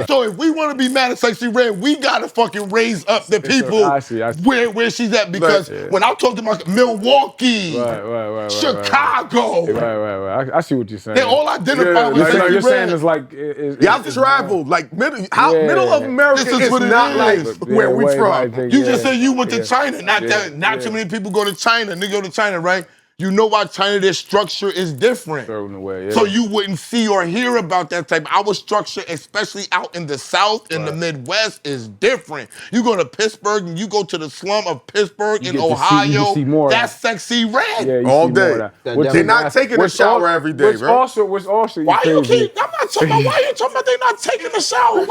So if we want to be mad at Sexyy Red, we gotta fucking raise up the people I see. where she's at. Because when I talk to my Milwaukee, right. Chicago, right. I see what you're saying. they all identify with Sexyy Red. You're saying it's like y'all traveled like middle of America this is what not like where we from. You just said you went to China. Not too many people go to China. They go to China, right? You know why China, their structure is different. Certain way, yeah. So you wouldn't see or hear about that type. Our structure, especially out in the South, in the Midwest, is different. You go to Pittsburgh and you go to the slum of Pittsburgh in Ohio, you see more that's Sexyy Red. Yeah, you All see day. more of that. They're not taking a shower every day, bro. What's also Why you crazy. keep, I'm not talking about, why you talking about they not taking a shower?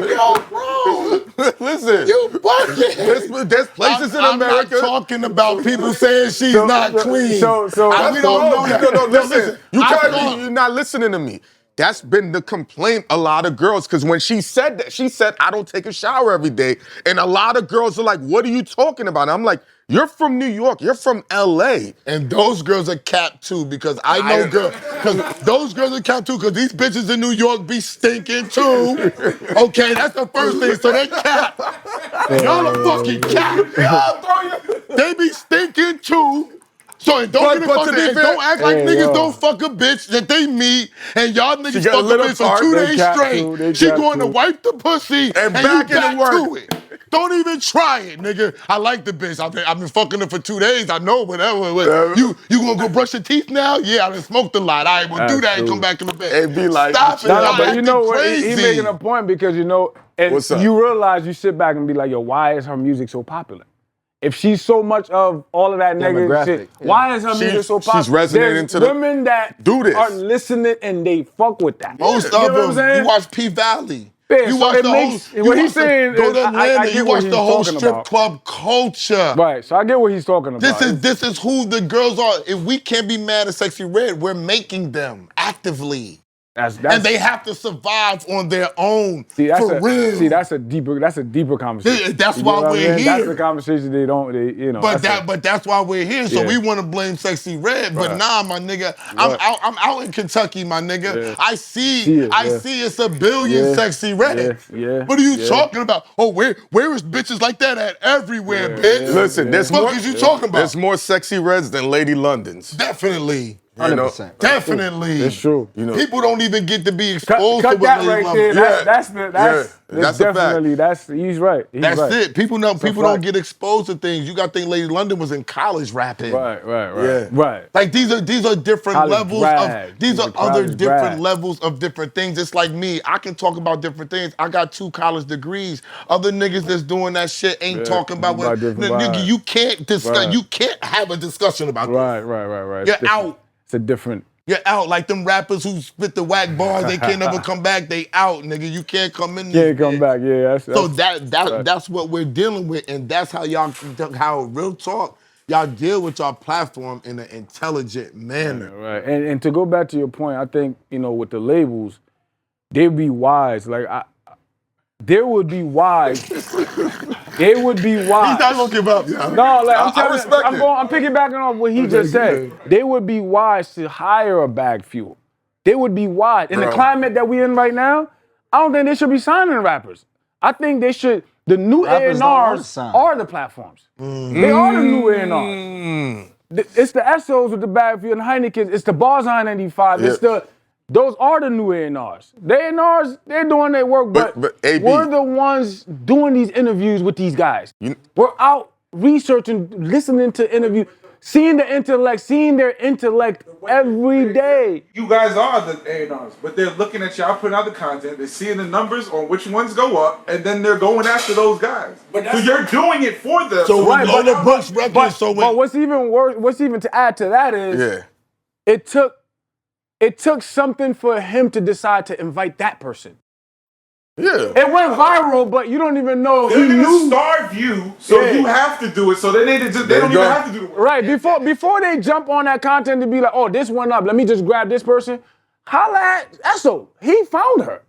Yo, bro. Listen, You bugging. there's places in America. I'm not talking about people saying she's not clean. We don't know that. No, listen. I You're not listening to me. That's been the complaint a lot of girls, because when she said that, she said, I don't take a shower every day. And a lot of girls are like, what are you talking about? And I'm like, you're from New York. You're from LA. And those girls are capped too, because I know girls, because those girls are capped too, because these bitches in New York be stinking too. Okay, that's the first thing. So they capped. Y'all are fucking capped. They be stinking too. So and don't get it fucked and don't act like niggas don't fuck a bitch that they meet, and y'all niggas got fuck a lit bitch up for 2 days cap straight. too, they She cap going to too. wipe the pussy and back you into back work. to it. Don't even try it, nigga. I like the bitch. I've been fucking her for 2 days. I know, whatever. You gonna go brush your teeth now? Yeah, I done smoked a lot. All right, we'll do that and come back in the bed. It be like, Stop it. No, Y'all but you know acting what? crazy. He's making a point because, you know, and What's up? you realize you sit back and be like, yo, why is her music so popular? If she's so much of all of that negative Demographic, shit, yeah. why is her music so popular? she's resonating There's to the- women that do this. are listening and they fuck with that. Most You know of what I'm them, saying? you watch P-Valley. Yeah, You so watch it the makes- whole, what you he's watch saying go is, to I Atlanta, get you what watch he's the whole talking strip about. club culture. Right, so I get what he's talking about. This is who the girls are. If we can't be mad at Sexyy Red, we're making them actively. That's And they have to survive on their own. For real. See, that's a deeper conversation. That's You know why what I'm we're saying? That's here. the conversation you know. But that's why we're here. So Yeah. we want to blame Sexyy Red, but Right. nah, my nigga, I'm out in Kentucky, my nigga. Yeah. I see it's a billion Yeah. Sexyy Red. Yeah. What are you talking about? Oh, where is bitches like that at everywhere, bitch? Listen, there's What more. is you talking about? There's more Sexyy Reds than Lady Londons. Definitely. 100%. Definitely. It's true. You know, People don't even get to be exposed Cut to what that they right love. there. Yeah. That's That's a fact. definitely, he's right. He's That's right. it. People don't fact. get exposed to things. You got to think Lady London was in college rapping. Right. Yeah. Right. Like these are different College levels drag. of these These are are other college different drag. levels of different things. It's like me. I can talk about different things. I got 2 college degrees. Other niggas that's doing that shit ain't talking about what different nigga, vibes. you can't discuss. Right. You can't have a discussion about this. Right. You're It's different. out. It's a different. You're out. Like them rappers who spit the whack bars, they can't never come back. They out, nigga. You can't come in there. Can't come back. Yeah. So that's what we're dealing with, and that's how how real talk, y'all deal with y'all platform in an intelligent manner. Right. And to go back to your point, I think, you know, with the labels, they'd be wise. Like they would be wise. They would be wise. He's not gonna give up, y'all. No, like I'm telling respect you, it. I'm piggybacking off what he just said. They would be wise to hire a BagFuel. They would be wise. In the Bro. climate that we in right now, I don't think they should be signing rappers. I think they should. The new Rappers don't want to A&Rs sign. are the platforms. They are the new A&Rs. It's the SOs with the BagFuel and Hynaken. It's the bars i95. It's those are the new A&Rs. The A&Rs, they're doing their work, but AB. we're the ones doing these interviews with these guys. We're out researching, listening to interviews, seeing the intellect, seeing their intellect every day. You guys are the A&Rs, but they're looking at y'all putting out the content, they're seeing the numbers on which ones go up, and then they're going after those guys. So you're doing it for them. So Right, when all but- the books records, But what's even worse, what's even to add to that is it took something for him to decide to invite that person. Yeah. It went viral, but you don't even know they're he gonna knew. starve you, so Yeah. you have to do it. So then they don't even go. have to do the work. Right, before they jump on that content to be like, oh, this went up, let me just grab this person. Holla at Esso. He found her.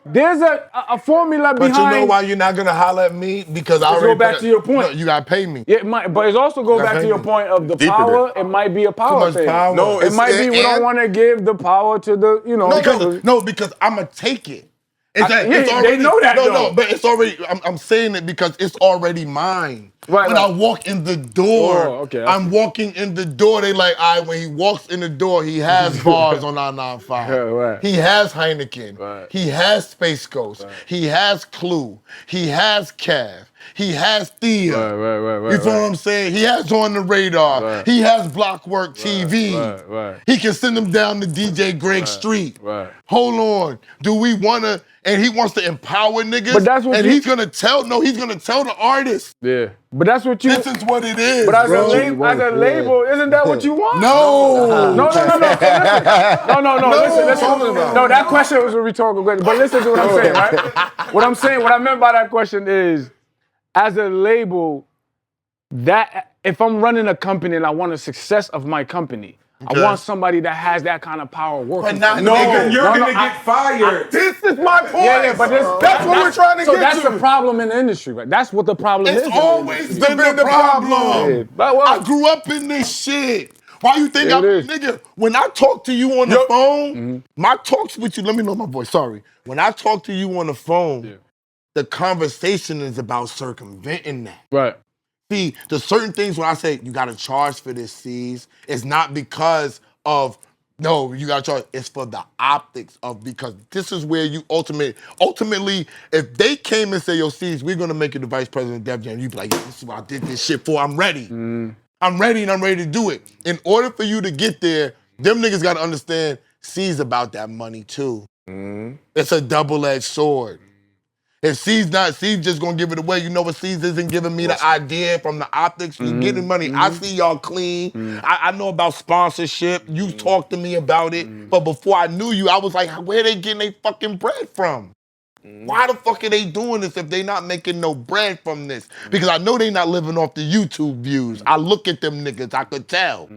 There's a formula But behind. you know why you're not gonna holler at me? Because I Let's already go back put- to your point. No, you gotta pay me. Yeah, it might, but it's also go back to your point of the Deeper power. there. It might be a Too power much thing. power. No, It might be we don't and- want to give the power to the, you know. Because I'm gonna take it. It's yeah, they know that, No, though. but it's already. I'm saying it because it's already mine. Right, When right. I walk in the door, Oh, okay, I'm walking in the door. They like, all right, when he walks in the door, he has bars on i95. Yeah, right. He has Hynaken. Right. He has Space Ghost. He has Clue. He has Cav. He has Thea. Right. You feel what I'm saying? He has On the Radar. Right. He has Blockwork TV. Right. He can send them down to DJ Greg Street. Right. Hold on. Do we want to, and he wants to empower niggas. But that's what and you- he's going to tell the artist. Yeah. But that's what you... This is what it is, But as bro. a label, isn't that what you want? No. No. Listen. No, that question was a rhetorical question. But listen to what I'm saying, right? What I meant by that question is, as a label, that if I'm running a company and I want the success of my company, I want somebody that has that kind of power working. But You're gonna get fired. This is my point. Yeah, but that's what we're trying to so get that's to. the problem in the industry, right? That's what the problem is. It's always been the problem. I grew up in this shit. Why you think nigga, when I talk to you on the phone, my talks with you, let me know my voice, sorry. When I talk to you on the phone, the conversation is about circumventing that. Right. See, there's certain things when I say you gotta charge for this, C's, it's not because of, no, you gotta charge, it's for the optics of, because this is where you ultimately, if they came and say, yo, C's, we're gonna make you the vice president of Def Jam, you'd be like, yeah, this is what I did this shit for, I'm ready. I'm ready and I'm ready to do it. In order for you to get there, them niggas gotta understand C's about that money too. It's a double-edged sword. If C's just gonna give it away, you know what C's isn't giving me the idea from the optics, you getting money. I see y'all clean. I know about sponsorship. You talked to me about it. But before I knew you, I was like, where they getting their fucking bread from? Why the fuck are they doing this if they not making no bread from this? Because I know they not living off the YouTube views. I look at them niggas, I could tell.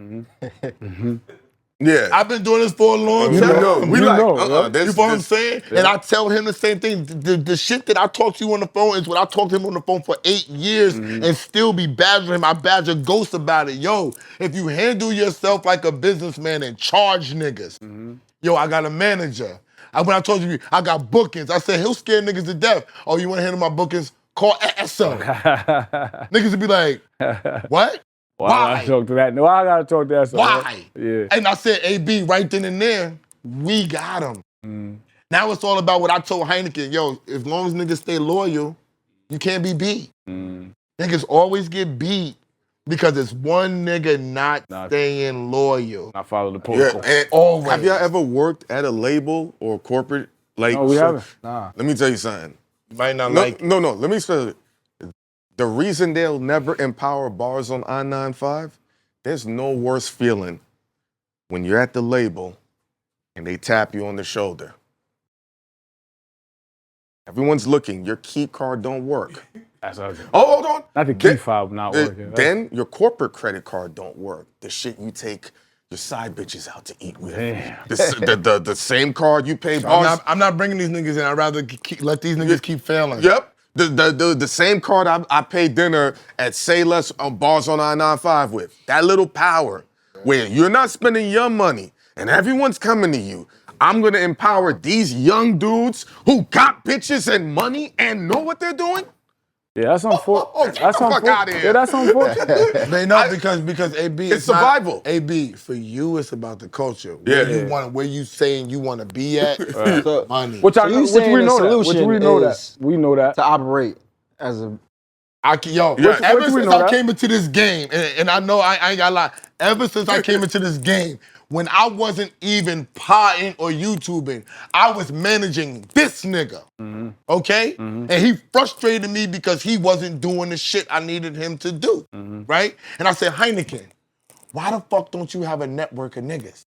Yeah. I've been doing this for a long time. You know. You know what I'm saying? And I tell him the same thing. The shit that I talk to you on the phone is what I talked to him on the phone for 8 years and still be badgering him. I badger Ghost about it. Yo, if you handle yourself like a businessman and charge niggas, yo, I got a manager. When I told you, I got bookings. I said, he'll scare niggas to death. Oh, you want to handle my bookings? Call Essa. Niggas would be like, what? Why? I gotta talk to that? No, I gotta talk to that. Why? Yeah. And I said, AB, right then and there, we got him. Now it's all about what I told Hynaken. Yo, as long as niggas stay loyal, you can't be beat. Niggas always get beat because it's one nigga not staying loyal. I follow the protocol. Always. Have y'all ever worked at a label or corporate? Like, No, we haven't. Nah. Let me tell you something. You might not No, like no. Let me say it. The reason they'll never empower bars on I95, there's no worse feeling when you're at the label and they tap you on the shoulder. Everyone's looking. Your key card don't work. That's ugly. Oh, hold on. Not the key fob not working. Then your corporate credit card don't work. The shit you take your side bitches out to eat with. Damn. The same card you pay bars. I'm not bringing these niggas in. I'd rather let these niggas keep failing. Yep. The same card I paid dinner at Say Less on bars on I95 with. That little power where you're not spending your money and everyone's coming to you. I'm gonna empower these young dudes who got bitches and money and know what they're doing. Yeah, that's unfortunate. Get the fuck out of here. Yeah, that's unfortunate. They know because AB It's survival. AB, for you, it's about the culture. Yeah. Where you saying you want to be at, money. Which So you saying we the know that. solution We know is that. We know that. to operate as a Ever we since know I that. came into this game, and I know I ain't got to lie, ever since I came into this game, when I wasn't even potting or YouTubing, I was managing this nigga, okay? And he frustrated me because he wasn't doing the shit I needed him to do, right? And I said, Hynaken, why the fuck don't you have a network of niggas?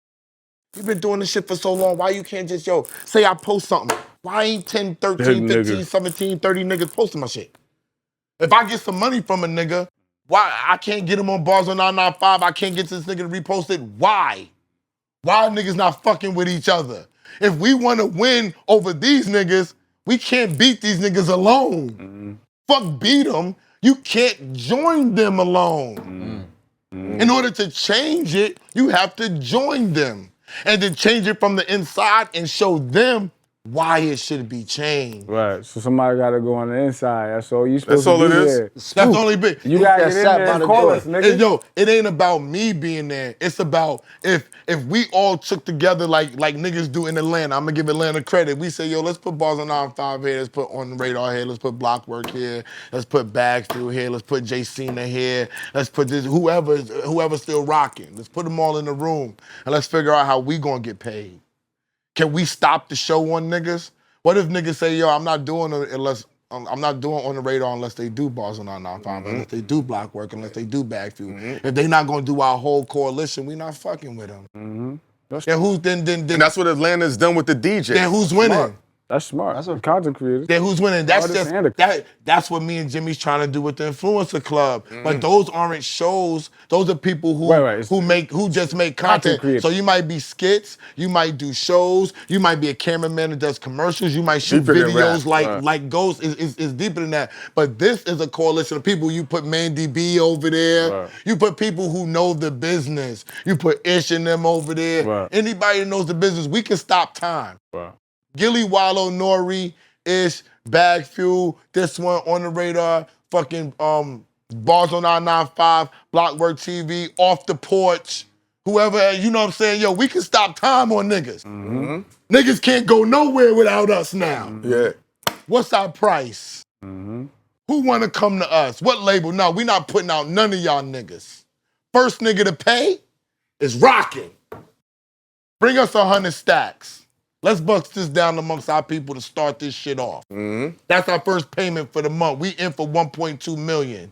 You've been doing this shit for so long, why you can't just, say I post something. Why ain't 10, 13, 15, 17, 30 niggas posting my shit? If I get some money from a nigga, why I can't get him on bars on 995, I can't get this nigga to repost it, why? Why niggas not fucking with each other? If we want to win over these niggas, we can't beat these niggas alone. Fuck beat them, you can't join them alone. In order to change it, you have to join them. And to change it from the inside and show them why it should be changed. Right. So somebody got to go on the inside. That's all you supposed That's to all do. it is? There. That's the only bit. You gotta get in sat there by and the call door. us, nigga. Yo, it ain't about me being there. It's about if we all took together like niggas do in Atlanta. I'm gonna give Atlanta credit. We say, yo, let's put bars on i95 here. Let's put On the Radar here. Let's put Blockwork here. Let's put BagFuel here. Let's put J Cena here. Let's put this whoever's still rocking. Let's put them all in the room and let's figure out how we gonna get paid. Can we stop the show on niggas? What if niggas say, yo, I'm not doing it unless I'm not doing On the Radar unless they do bars on i95, unless they do Blockwork, unless they do BagFuel. If they not gonna do our whole coalition, we not fucking with them. Then who's then And that's what Atlanta's done with the DJ. then who's winning? That's smart. That's what content creators. Then who's winning? That's Artists just and the- that's what me and Jimmy's trying to do with the Influencer Club. But those aren't shows. Those are people who Right. who just make content. creators. So you might be skits, you might do shows, you might be a cameraman that does commercials, you might shoot Deeper than videos rap. like Ghost. Is deeper than that. But this is a coalition of people. You put Mandy B over there. Right. You put people who know the business. You put Ish and them over there. Right. Anybody that knows the business, we can stop time. Wow. Gilly Wallow, Nori, Ish, BagFuel, this one On the Radar, fucking Bars on i95, Blockwork TV, Off the Porch, whoever, you know what I'm saying? Yo, we can stop time on niggas. Niggas can't go nowhere without us now. Yeah. What's our price? Who wanna come to us? What label? No, we not putting out none of y'all niggas. First nigga to pay is rocking. Bring us 100 stacks. Let's bust this down amongst our people to start this shit off. That's our first payment for the month. We in for 1.2 million.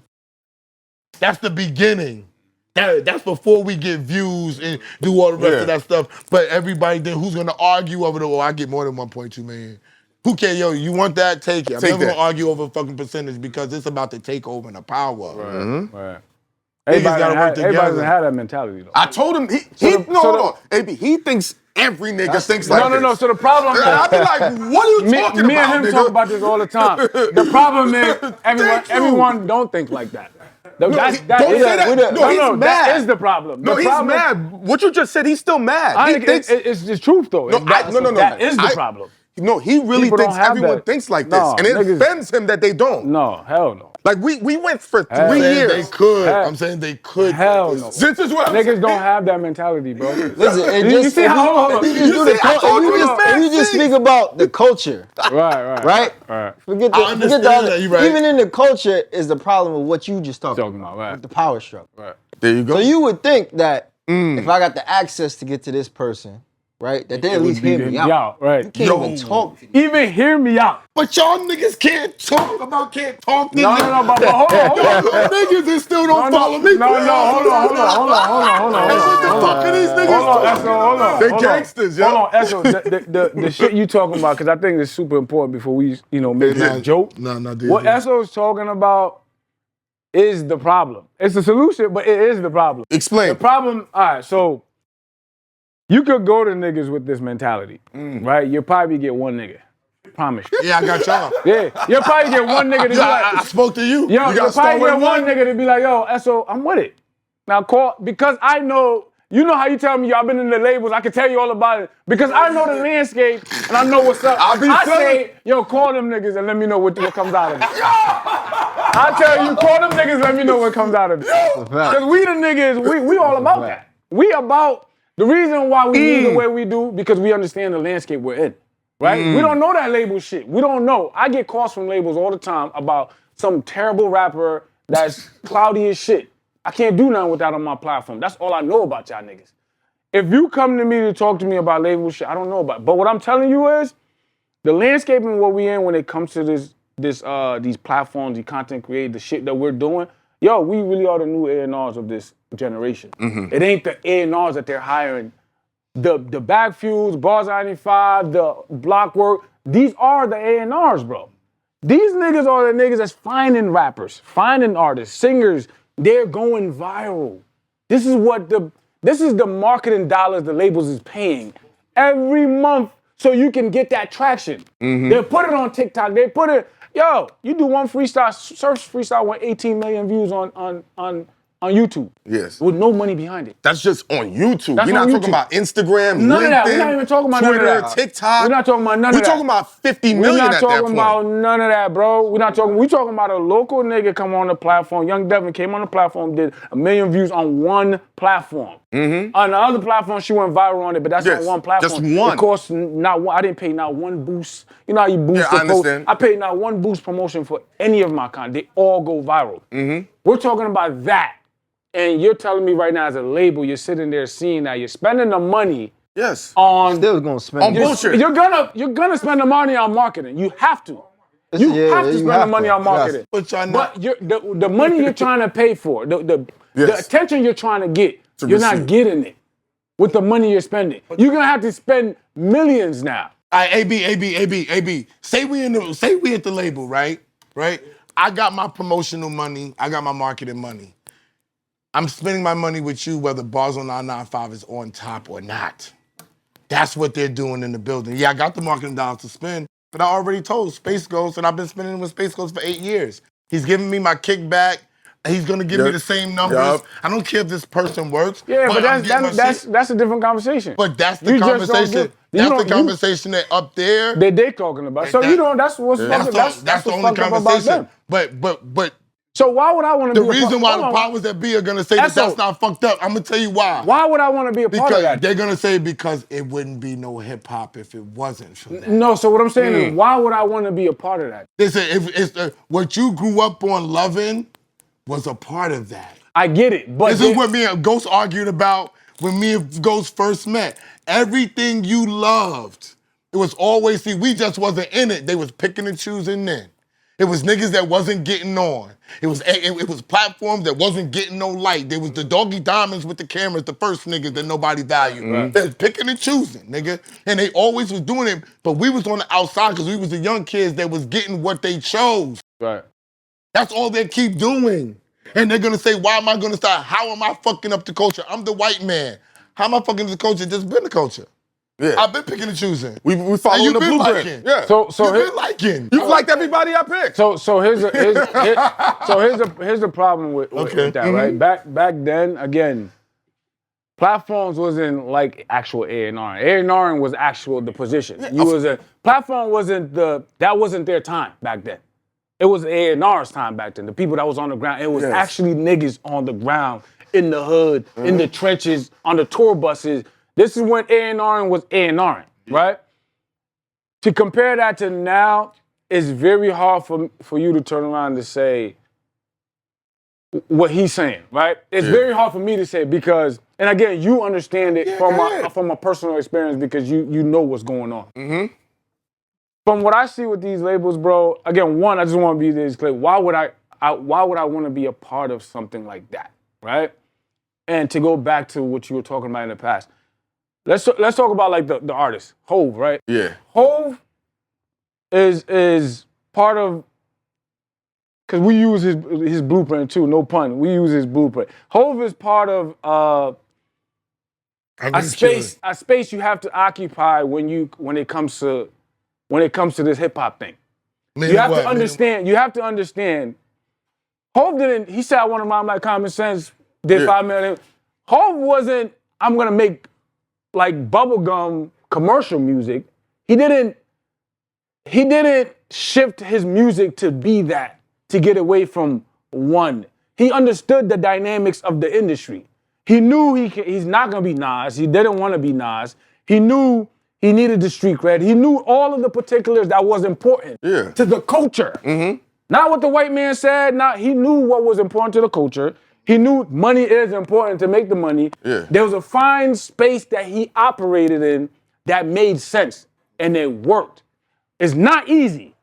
That's the beginning. That's before we get views and do all the rest of that stuff. But everybody then who's gonna argue over I get more than 1.2 million. Who cares? Yo, you want that? Take it. I'm never gonna argue over a fucking percentage because it's about the takeover and the power. Right. Niggas gotta work Everybody together. doesn't have that mentality though. I told him, hold on. AB, he thinks every nigga thinks like this. No. So the problem I'd be like, what are you talking me about, and him nigga? talk about this all the time. The problem is everyone don't think like that. Don't say that. No, he's mad. That is the problem. No, he's mad. What you just said, he's still mad. He thinks it's the truth though. No, That is the problem. No, he really People thinks don't have everyone that. thinks like this. No, And it niggas- offends him that they don't. No, hell no. Like, we went for 3 Hell. I'm saying years. they could. Hell. I'm saying they could. Hell no. This is what I'm Niggas saying. don't have that mentality, bro. Listen, and You just see if how- you- hold on. if you just do the see, I cul- told if you you this just- man if you just thinks. speak about the culture, Right. right? Forget the, I understand that, you're right. Even in the culture is the problem with what you just talked Talking about, about, right. with the power struggle. Right. There you go. So you would think that if I got the access to get to this person, right, that they at least hear me out. Right. You can't even talk. Even hear me out. But y'all niggas can't talk to No, but hold on. niggas and still don't follow me. No, hold on. What the fuck are these niggas doing? Hold on. They gangsters, yo. Hold on, Esso. The shit you talking about, because I think it's super important before we, make that joke. No, What Esso's talking about is the problem. It's the solution, but it is the problem. Explain. The problem, all right, so you could go to niggas with this mentality, right? You'll probably get one nigga. Promise you. Yeah, I got y'all. Yeah, you'll probably get one nigga to be like, I spoke to you. yo, You you'll got probably Star get one nigga to be like, yo, Esso, I'm with it. Now call, because I know, you know how you tell me, yo, I've been in the labels, I can tell you all about it. Because I know the landscape and I know what's up. I say, yo, call them niggas and let me know what comes out of it. I tell you, call them niggas, let me know what comes out of it. Because we the niggas, we all about that. We about, the reason why we move the way we do, because we understand the landscape we're in. Right? We don't know that label shit. We don't know. I get calls from labels all the time about some terrible rapper that's cloudy as shit. I can't do nothing with that on my platform. That's all I know about y'all niggas. If you come to me to talk to me about label shit, I don't know about it. But what I'm telling you is, the landscape and what we in when it comes to these platforms, the content creators, the shit that we're doing, yo, we really are the new A&Rs of this generation. It ain't the A&Rs that they're hiring. The BagFuels, Bars i95, the Blockwork, these are the A&Rs, bro. These niggas are the niggas that's finding rappers, finding artists, singers. They're going viral. This is the marketing dollars the labels is paying every month so you can get that traction. They put it on TikTok. They put it, yo, you do one freestyle, Surf Freestyle went 18 million views on on YouTube. Yes. With no money behind it. That's just on YouTube. That's We're not on talking YouTube. about Instagram, None LinkedIn, of that. We're not even talking about Twitter, none of that. TikTok. We're not talking about none of that. We're talking about 50 million at that point. We're not talking about none of that, bro. We're talking about a local nigga come on the platform. Young Devin came on the platform, did 1 million views on one platform. On the other platform, she went viral on it, but that's on one platform. Just one. It costs not one. I didn't pay not one boost. You know how you boost Yeah, the I understand. post? I paid not one boost promotion for any of my content. They all go viral. We're talking about that. And you're telling me right now as a label, you're sitting there seeing that you're spending the money on Still gonna spend on bullshit. You're gonna spend the money on marketing. You have to. You have to spend the money on marketing. But the money you're trying to pay for, the attention you're trying to get, you're not getting it with the money you're spending. You're gonna have to spend millions now. All right, AB. Say we at the label, right? Right? I got my promotional money. I got my marketing money. I'm spending my money with you whether Bars on 995 is on top or not. That's what they're doing in the building. Yeah, I got the marketing dollars to spend, but I already told Space Ghost, and I've been spending with Space Ghost for 8 years. He's giving me my kickback. He's gonna give me the same numbers. I don't care if this person works. Yeah, but that's a different conversation. But that's the conversation. That's the conversation that up there. That they talking about. So that's what's that's the only conversation. But so why would I want to be the reason why the powers that be are gonna say that's not fucked up? I'm gonna tell you why. Why would I want to be a part of that? They're gonna say because it wouldn't be no hip hop if it wasn't for that. No, so what I'm saying is why would I want to be a part of that? Listen, what you grew up on loving was a part of that. I get it, but this is what me and Ghost argued about when me and Ghost first met. Everything you loved, it was always, we just wasn't in it. They was picking and choosing then. It was niggas that wasn't getting on. It was platforms that wasn't getting no light. There was the Doggy Diamonds with the cameras, the first niggas that nobody valued. They was picking and choosing, nigga. And they always was doing it, but we was on the outside because we was the young kids that was getting what they chose. Right. That's all they keep doing. And they're gonna say, why am I gonna start? How am I fucking up the culture? I'm the white man. How am I fucking up the culture? Just been the culture. Yeah. I've been picking and choosing. We following the blueprint. Liking. Yeah. So you've been liking. You've liked everybody I picked. So here's the problem with that, right? Back then, again, platforms wasn't like actual A&R. A&R was the position. Platform wasn't that wasn't their time back then. It was A&R's time back then. The people that was on the ground, it was actually niggas on the ground, in the hood, in the trenches, on the tour buses. This is when A&R was A&R, right? To compare that to now, it's very hard for you to turn around and say what he's saying, right? It's very hard for me to say because, and again, you understand it from a personal experience because you know what's going on. From what I see with these labels, bro, again, one, I just want to be this clear. Why would I want to be a part of something like that, right? And to go back to what you were talking about in the past, let's talk about like the artist, Hov, right? Yeah. Hov is part of, because we use his blueprint too, no pun. We use his blueprint. Hov is part of a space you have to occupy when it comes to this hip hop thing. You have to understand. Hov didn't. He said, "I want to rhyme like common sense." Did 5 million. Hov wasn't. I'm gonna make like bubblegum commercial music. He didn't shift his music to be that, to get away from one. He understood the dynamics of the industry. He knew he's not gonna be Nas. He didn't want to be Nas. He knew he needed the street cred. He knew all of the particulars that was important to the culture. Not what the white man said. He knew what was important to the culture. He knew money is important to make the money. There was a fine space that he operated in that made sense, and it worked. It's not easy,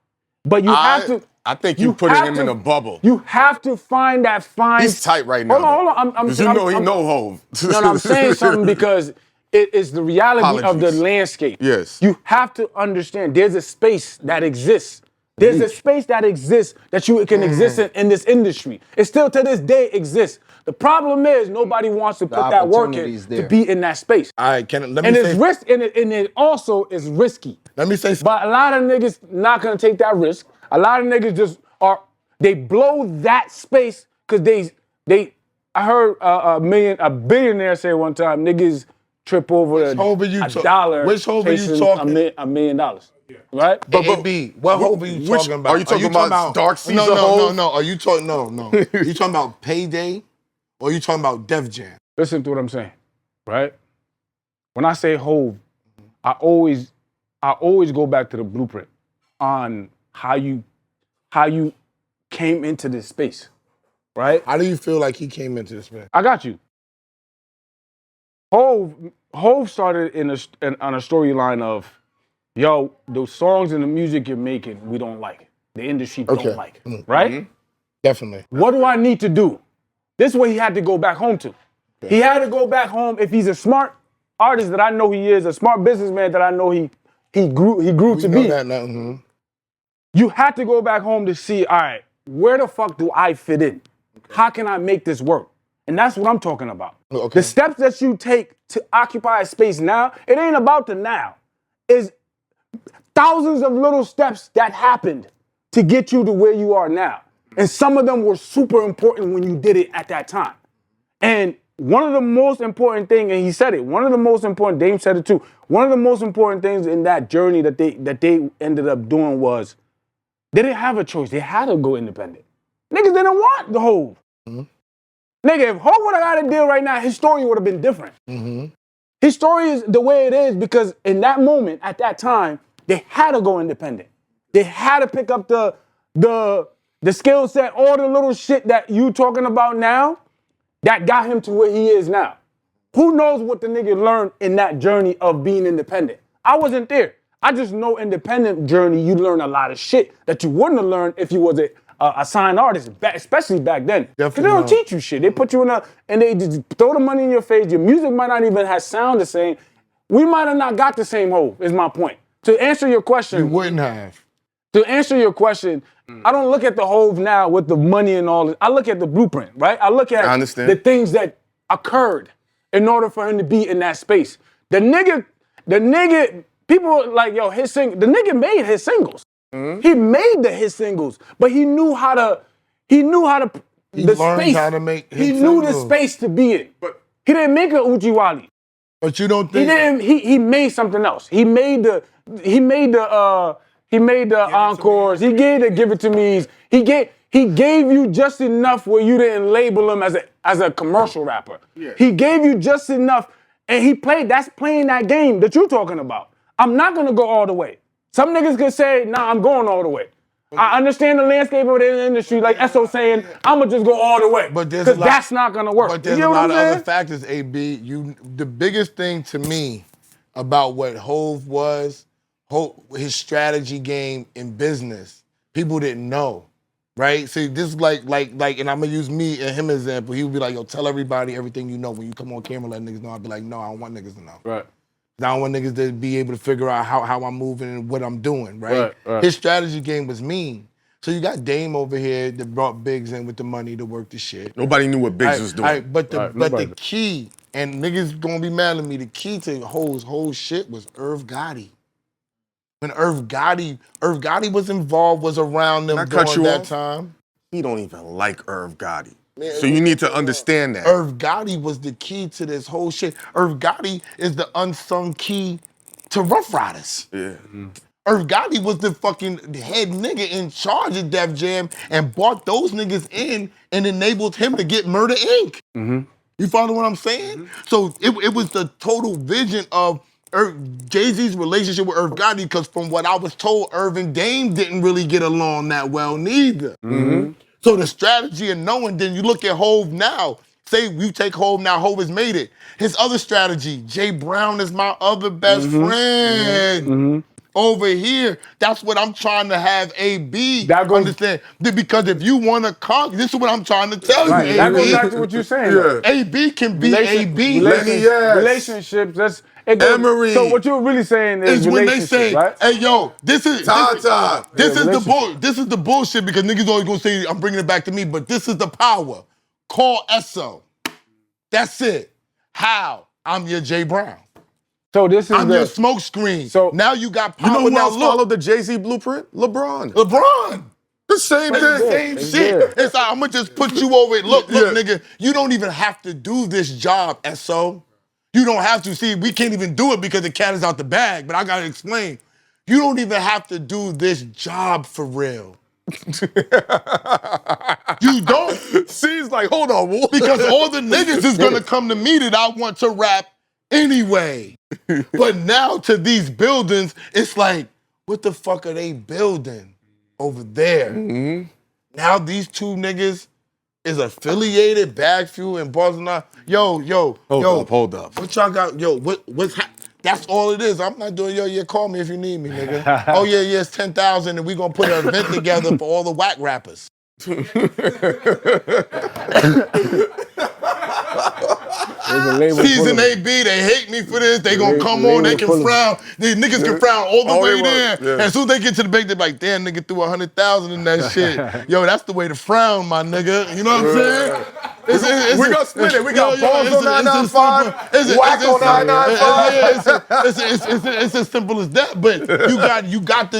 but you have to. I think you putting him in a bubble. You have to find that fine. He's tight right now. Hold on. Because you know he know Hov. No, I'm saying something because it is the reality of the landscape. Yes. You have to understand there's a space that exists. There's a space that exists that you can exist in this industry. It still to this day exists. The problem is nobody wants to put that work in to be in that space. All right, let me and say, it's risk, and it also is risky. Let me say something. But a lot of niggas not gonna take that risk. A lot of niggas just they blow that space because I heard a billionaire say one time, niggas trip over a dollar. Which Hov are you talking? $1 million, right? But AB, what Hov are you talking about? Are you talking about Dark Caesar Hov? No. Are you talking? No. You talking about Payday, or are you talking about Def Jam? Listen to what I'm saying, right? When I say Hov, I always go back to the blueprint on how you came into this space, right? How do you feel like he came into this space? I got you. Hov started on a storyline of, yo, the songs and the music you're making, we don't like. The industry don't like, right? Mm-hmm. Definitely. What do I need to do? This is what he had to go back home to. Okay. He had to go back home if he's a smart artist that I know he is, a smart businessman that I know he grew to be. That now. Mm-hmm. You had to go back home to see, all right, where the fuck do I fit in? Okay. How can I make this work? And that's what I'm talking about. Okay. The steps that you take to occupy a space now, it ain't about the now. It's thousands of little steps that happened to get you to where you are now. And some of them were super important when you did it at that time. And one of the most important things, and he said it, one of the most important, Dame said it too, one of the most important things in that journey that they ended up doing was they didn't have a choice. They had to go independent. Niggas didn't want the Hov. Mm-hmm. Nigga, if Hov would have got a deal right now, his story would have been different. Mm-hmm. His story is the way it is because in that moment, at that time, they had to go independent. They had to pick up the skill set, all the little shit that you talking about now that got him to where he is now. Who knows what the nigga learned in that journey of being independent? I wasn't there. I just know independent journey, you learn a lot of shit that you wouldn't have learned if you was a signed artist, especially back then. Because they don't teach you shit. They put you and they just throw the money in your face. Your music might not even have sound the same. We might have not got the same Hov, is my point. To answer your question. You wouldn't have. To answer your question, I don't look at the Hov now with the money and all this. I look at the blueprint, right? I look at the things that occurred in order for him to be in that space. The nigga, people like, yo, the nigga made his singles. Mm-hmm. He made his singles, but he knew how to the space to be in. But he didn't make an Uchiwali. But you don't think he made something else. He made the encores. He gave the Give It To Me's. He gave you just enough where you didn't label him as a commercial rapper. Yeah. He gave you just enough, and that's playing that game that you're talking about. I'm not gonna go all the way. Some niggas could say, nah, I'm going all the way. I understand the landscape of the industry, like Esso saying, I'ma just go all the way. Because that's not gonna work. But there's a lot of other factors, AB. The biggest thing to me about what Hov was, his strategy game in business, people didn't know, right? See, this is like, and I'm gonna use me and him as an example. He would be like, yo, tell everybody everything you know. When you come on camera, let niggas know. I'd be like, no, I don't want niggas to know. Right. I don't want niggas to be able to figure out how I'm moving and what I'm doing, right? His strategy game was mean. So you got Dame over here that brought Biggs in with the money to work the shit. Nobody knew what Biggs was doing. But the key, and niggas gonna be mad at me, the key to Hov's whole shit was Irv Gotti. When Irv Gotti was involved, was around them during that time. He don't even like Irv Gotti. So you need to understand that. Irv Gotti was the key to this whole shit. Irv Gotti is the unsung key to Rough Riders. Yeah. Mm-hmm. Irv Gotti was the fucking head nigga in charge of Def Jam and brought those niggas in and enabled him to get Murder Inc. Mm-hmm. You follow what I'm saying? Mm-hmm. So it was the total vision of Jay-Z's relationship with Irv Gotti, because from what I was told, Irv and Dame didn't really get along that well neither. Mm-hmm. So the strategy of knowing, then you look at Hov now. Say you take Hov now, Hov has made it. His other strategy, Jay Brown is my other best friend. Mm-hmm. Over here, that's what I'm trying to have AB understand. Because if you want to conquer, this is what I'm trying to tell you, AB. That goes back to what you're saying. Yeah. AB can be AB. Relationships, that's... Emery. So what you're really saying is when they say, right? "Hey, yo, this is the bullshit," because niggas always gonna say, "I'm bringing it back to me," but this is the power. Call Esso. That's it. How? I'm your Jay Brown. So this is your smoke screen. So now you got power. You know who else followed the Jay-Z blueprint? LeBron. The same thing. Same shit. It's like, I'm gonna just put you over it. Look, nigga, you don't even have to do this job, SO. You don't have to. See, we can't even do it because the cat is out the bag, but I gotta explain. You don't even have to do this job for real. You don't. C's like, hold on, what? Because all the niggas is gonna come to me that I want to rap anyway. But now to these buildings, it's like, what the fuck are they building over there? Mm-hmm. Now these two niggas is affiliated, BagFuel and Barcelona. Yo. Hold up. What y'all got? Yo, what's that's all it is. I'm not doing yeah, call me if you need me, nigga. Oh yeah, it's 10,000 and we gonna put an event together for all the whack rappers. Season AB, they hate me for this. They gonna come on, they can frown. These niggas can frown all the way there. And as soon as they get to the bank, they're like, damn, nigga threw 100,000 in that shit. Yo, that's the way to frown, my nigga. You know what I'm saying? We gonna split it. We got balls on 995, whack on 995. It's as simple as that. But you got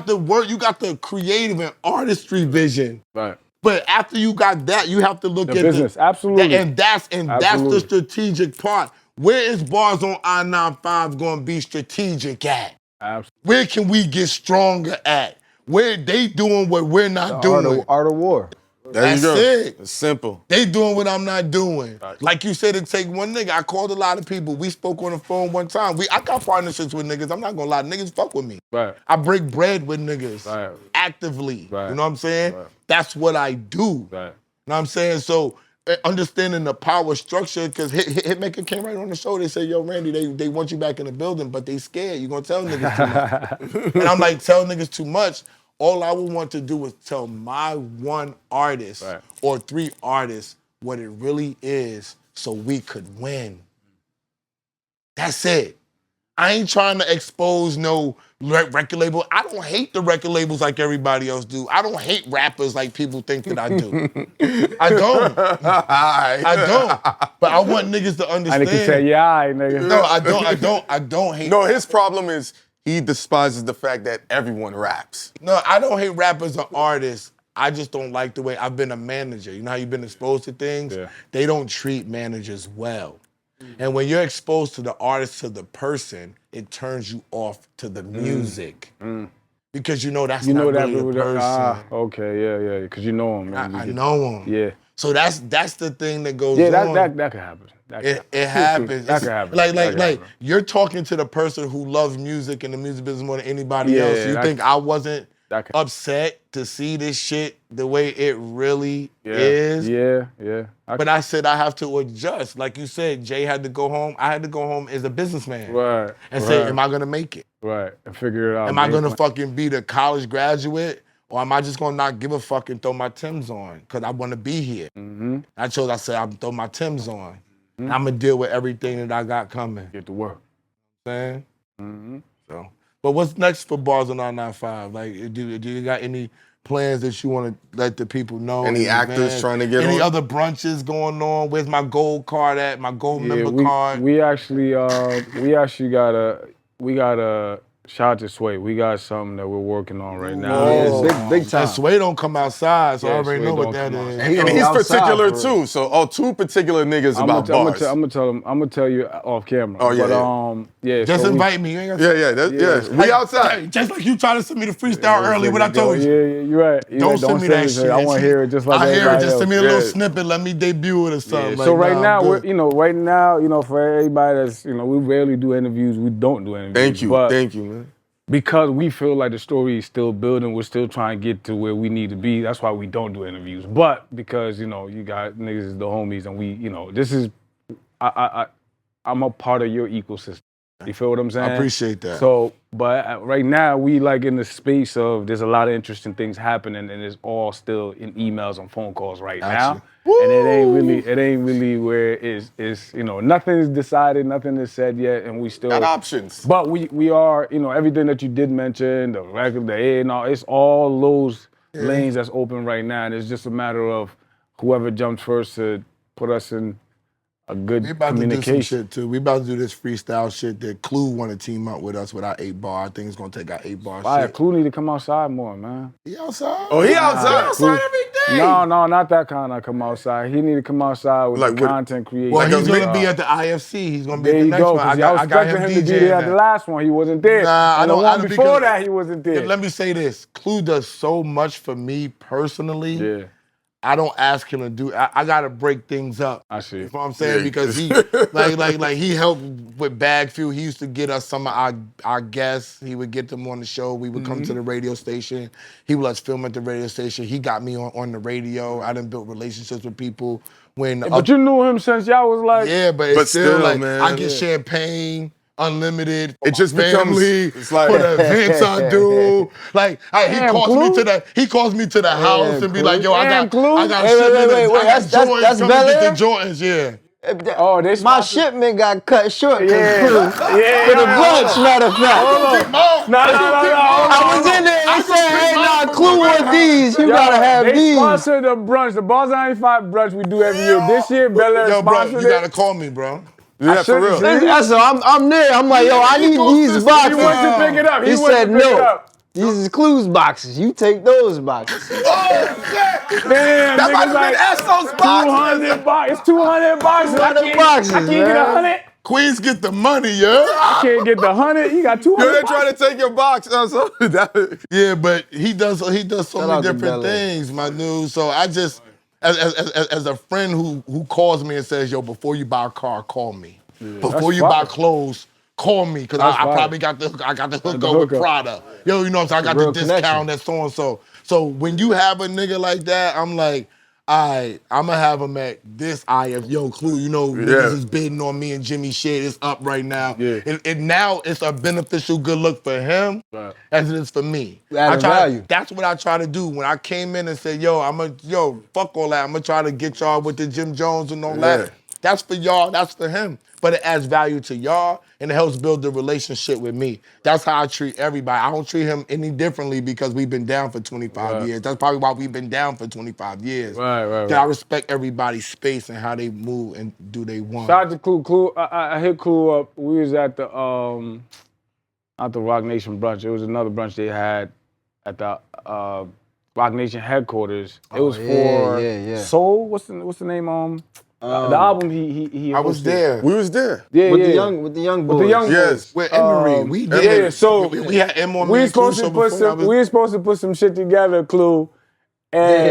the work, you got the creative and artistry vision. Right. But after you got that, you have to look The at business. Absolutely. And that's the strategic part. Where is bars on I95 going to be strategic at? Absolutely. Where can we get stronger at? Where they doing what we're not doing? Art of war. That's it. It's simple. They doing what I'm not doing. Right. Like you said, it take one nigga. I called a lot of people. We spoke on the phone one time. I got partnerships with niggas. I'm not gonna lie. Niggas fuck with me. Right. I break bread with niggas actively. Right. You know what I'm saying? Right. That's what I do. Right. You know what I'm saying? So understanding the power structure, because Hitmaker came right on the show. They said, yo, Randy, they want you back in the building, but they scared. You gonna tell niggas too much. And I'm like, tell niggas too much. All I would want to do is tell my one artist or 3 artists what it really is so we could win. That's it. I ain't trying to expose no record label. I don't hate the record labels like everybody else do. I don't hate rappers like people think that I do. I don't. I don't. But I want niggas to understand. I can say, nigga. No, I don't hate. No, his problem is he despises the fact that everyone raps. No, I don't hate rappers or artists. I just don't like the way I've been a manager. You know how you've been exposed to things? Yeah. They don't treat managers well. And when you're exposed to the artist, to the person, it turns you off to the music. Because you know that's not really the person. Okay, yeah, because you know him. Man. I know him. Yeah. So that's the thing that goes on. Yeah, that could happen. It happens. That could happen. Like you're talking to the person who loves music and the music business more than anybody else. You think I wasn't upset to see this shit the way it really is? Yeah. But I said I have to adjust. Like you said, Jay had to go home. I had to go home as a businessman. Right. And say, am I gonna make it? Right. And figure it out. Am I gonna fucking be the college graduate? Or am I just gonna not give a fuck and throw my Timbs on? Cause I wanna be here. I said I'm throw my Timbs on. And I'm gonna deal with everything that I got coming. Get to work. Saying? So, but what's next for Bars on 995? Like, do you got any plans that you want to let the people know? Any actors trying to get any on? other brunches going on? Where's my gold card at? My gold member card? We actually got a shout out to Sway. We got something that we're working on right now. Yeah, big time. Sway don't come outside, so I already know what that is. And he's particular too. So, 2 particular niggas about bars. I'm gonna tell you off camera. Oh yeah. Just invite me. You ain't Yeah. We outside. Just like you tried to send me the freestyle early. What I told you. Yeah, you're right. Don't send me that shit. I want to hear it just like I hear it. Just else. send me a little snippet. Let me debut it or something. So right now, for everybody that's, we rarely do interviews. We don't do interviews. Thank you, man. Because we feel like the story is still building, we're still trying to get to where we need to be. That's why we don't do interviews. But because, you got niggas as the homies and we, this is, I'm a part of your ecosystem. You feel what I'm saying? I appreciate that. So, but right now we like in the space of there's a lot of interesting things happening and it's all still in emails and phone calls right now. And it ain't really where it's nothing's decided, nothing is said yet, and we still got options. But we are, everything that you did mention, the record, the A&R, it's all those lanes that's open right now, and it's just a matter of whoever jumped first to put us in a good We about communication. to do some shit too. We about to do this freestyle shit that Clue want to team up with us with our 8-bar. I think it's gonna take our 8-bar Fire, shit. Clue need to come outside more, man. He outside? Oh, he outside Clue. every day. No, not that kind of come outside. He need to come outside with Like the what- content creation. Well, Like he's a gonna mix- be at the IFC. He's gonna be There at the you next go, one. I because I got was expecting him to be there at the DJing last one. He wasn't there. Nah, and the one before that, he wasn't there. Let me say this. Clue does so much for me personally. Yeah, I don't ask him to do. I gotta break things up. I see. You know what I'm saying? Yeah. Because he, like he helped with BagFuel. He used to get us some of our guests. He would get them on the show. We would come to the radio station. He would let us film at the radio station. He got me on the radio. I done built relationships with people when. But you knew him since y'all was like. Yeah, but it's But still, still, like man, I get yeah. champagne. Unlimited. It just family, becomes- it's like- for the events I do. Like Damn, Clue. he calls me to the house and be like, yo, Damn, Clue. I got Wait, shipment. wait, I got that's Jordans. Come Bel and get Air? the Jordans, yeah. Oh, they My sponsored- shipment got cut short. Yeah, For the brunch, matter of fact. No. I was in there and said, hey, nah, Clue want these. You gotta have they these. sponsored the brunch, the Bars 95 brunch we do every year. This year, Bel Air Yo, bro, sponsored you it. gotta call me, bro. Yeah, for real. So I'm there. I'm like, yo, I need these He boxes. went to pick it up. He went said to pick it no. up. These is Clue's boxes. You take those boxes. Damn, That might niggas have like been Esso's box. 200 bucks. It's 200 bucks. I 200 can't boxes, get man. 100. Queens get the money, yeah. I can't get the 100. You got 200 Yo, they bucks. trying to take your box. So that, Yeah, but he does so Shout many out to different Bel Air. things, my dude. So I just, as a friend who calls me and says, yo, before you buy a car, call me. Before That's you fire. buy clothes, call me, because That's I fire. probably got the hook up with hookup. Prada. Yo, you know what I'm saying? I got Real the discount connection. that's so and so. So when you have a nigga like that, I'm like, I'm gonna have him at this Yo, Clue, you know, niggas is bidding on me and Jimmy shit. It's up right now. Yeah. And now it's a beneficial good look for him as it is for me. Adding value. That's what I try to do. When I came in and said, fuck all that. I'm gonna try to get y'all with the Jim Jones and all that. That's for y'all, that's for him. But it adds value to y'all and it helps build the relationship with me. That's how I treat everybody. I don't treat him any differently because we've been down for 25 years. That's probably why we've been down for 25 years. Right. That I respect everybody's space and how they move and do they want. Shout out to Clue. Clue. I hit Clue up. We was at the not the Rock Nation brunch. It was another brunch they had at the Rock Nation headquarters. It was for yeah. Soul. What's the name? The album he I was hosted. there. we was there. Yeah, With yeah. the young boys. With the young Yes. boys. With Emery, we did. Yeah, so we had M on we me. was supposed to put some. We were supposed to put some shit together, Clue. And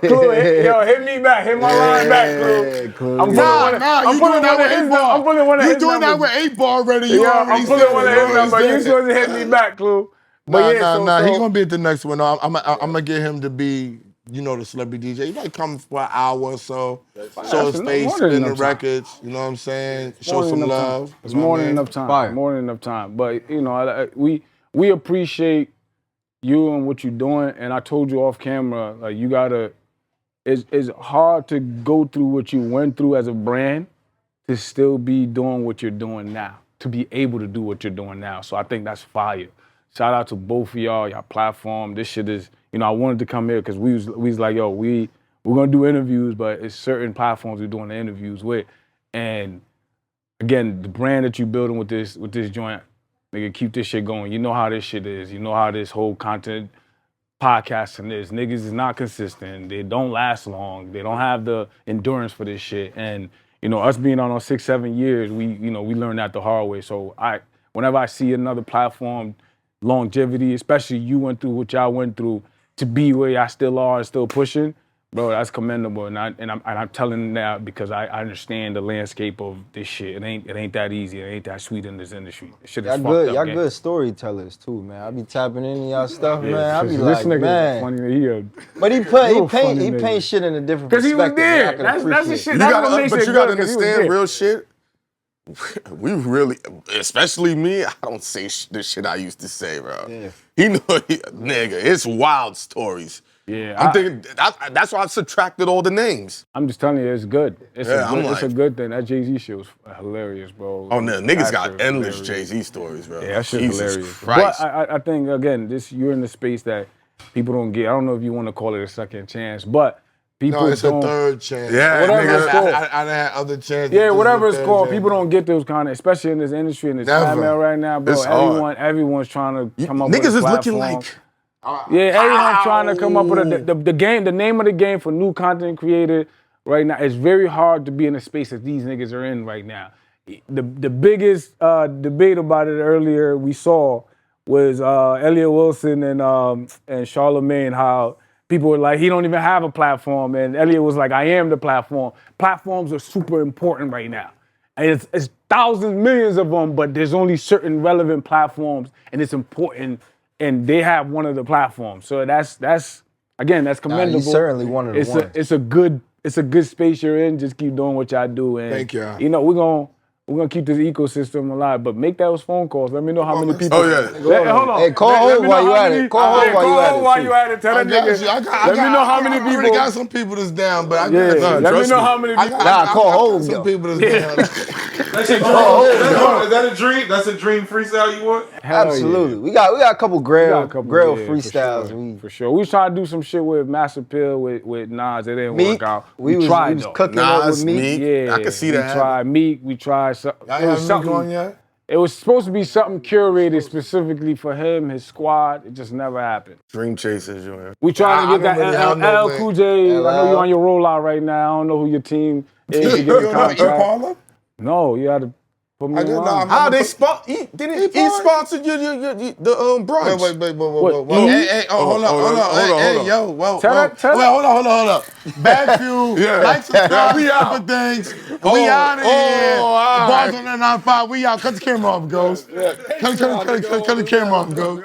Yeah. Clue, hit me back. Hit my line back, Clue. Clue. I'm you doing that with 8-ball. I'm pulling one of You his doing that numbers. with 8-ball already. You Yeah, already I'm said pulling one of it, his numbers. You supposed to hit me back, Clue. But He gonna be at the next one. I'm gonna get him to be, the celebrity DJ. He might come for an hour or so, show his That's face, more than spin the enough time. records. You know what I'm saying? Show more than some enough love. time. It's you know more what I than mean? enough time. Fire. More than enough time. But we appreciate you and what you're doing. And I told you off camera, like you gotta. It's hard to go through what you went through as a brand to still be doing what you're doing now. To be able to do what you're doing now. So I think that's fire. Shout out to both of y'all platform. This shit is. I wanted to come here because we was like, yo, we're gonna do interviews, but it's certain platforms we're doing the interviews with. And again, the brand that you're building with this joint, nigga, keep this shit going. You know how this shit is. You know how this whole content podcasting is. Niggas is not consistent. They don't last long. They don't have the endurance for this shit. And us being on 6-7 years, we learned that the hard way. So whenever I see another platform, longevity, especially you went through what y'all went through, to be where y'all still are and still pushing, bro, that's commendable. And I'm telling that because I understand the landscape of this shit. It ain't that easy. It ain't that sweet in this industry. This shit is fucked up. Y'all gang. good storytellers too, man. I be tapping into y'all stuff, man. I be This like, nigga man. funny. But he funny nigga. paint shit in a different Because he perspective. was there. I can That's the appreciate shit. it. That's what makes But it you gotta good, 'cause he was understand there. real shit. We really, especially me, I don't say the shit I used to say, bro. Yeah. Nigga, it's wild stories. Yeah, I'm thinking, that's why I subtracted all the names. I'm just telling you, it's good. It's Yeah, it's a good thing. That Jay-Z shit was hilarious, bro. Oh, no, niggas That got shit was endless hilarious. Jay-Z stories, bro. Yeah, that shit's Jesus hilarious. Christ. But I think, again, you're in the space that people don't get. I don't know if you want to call it a second chance, but People No, it's a don't. third chance. Yeah, Whatever nigga. it's called. I done had other chances. Yeah, This is whatever the it's third called. chance. People don't get those kind of, especially in this industry, in this Never. climate right now, bro. It's hard. Everyone's trying to come up with Niggas a is looking platform. like. Yeah, everyone's trying to come up with the game. The name of the game for new content creator right now, it's very hard to be in the space that these niggas are in right now. The biggest debate about it earlier we saw was Elliot Wilson and Charlemagne, how people were like, he don't even have a platform, and Elliot was like, I am the platform. Platforms are super important right now. And it's thousands, millions of them, but there's only certain relevant platforms, and it's important, and they have one of the platforms. So that's commendable. He's certainly one of the ones. It's a good space you're in. Just keep doing what y'all do, and Thank y'all. you know we're gonna keep this ecosystem alive. But make those phone calls. Let me know how many people. Oh, yeah. Hold on. Hey, call Let Hope me while know you how at many- it. Call Hope while you at it. Tell that nigga. Let me know how many I already people. got some people that's down, but I Yeah. got Let me trust know me. how many people. Call Hope, some though. people that's down. That's your dream. Is that a dream? That's a dream freestyle you want? Hell yeah. Absolutely. We got a couple grail Yeah, freestyles. For sure. We was trying to do some shit with Mass Appeal with Nas. It didn't Meek. work out. We was though. cooking up Nas, with Meek. Meek. Yeah, I can see we that tried Meek. We tried something. Y'all It was have something. Meek on yet? It was supposed to be something curated specifically for him, his squad. It just never happened. Dream chasers, you We trying to I get that don't really have no LL way. Cool J. I know LL. you're on your rollout right now. I don't know who your team is to get You a don't know contract. Impala? No, you had to put me I in just- line. How they he sponsored the brunch. Wait. Hey, hold on. Yo, whoa. Tell Wait, hold on. BagFuel, Yeah. like, subscribe, We we out. out for things. We out of here. all Bars right. on the 95, we out. Cut the camera off, Ghost. Cut the camera off, Ghost.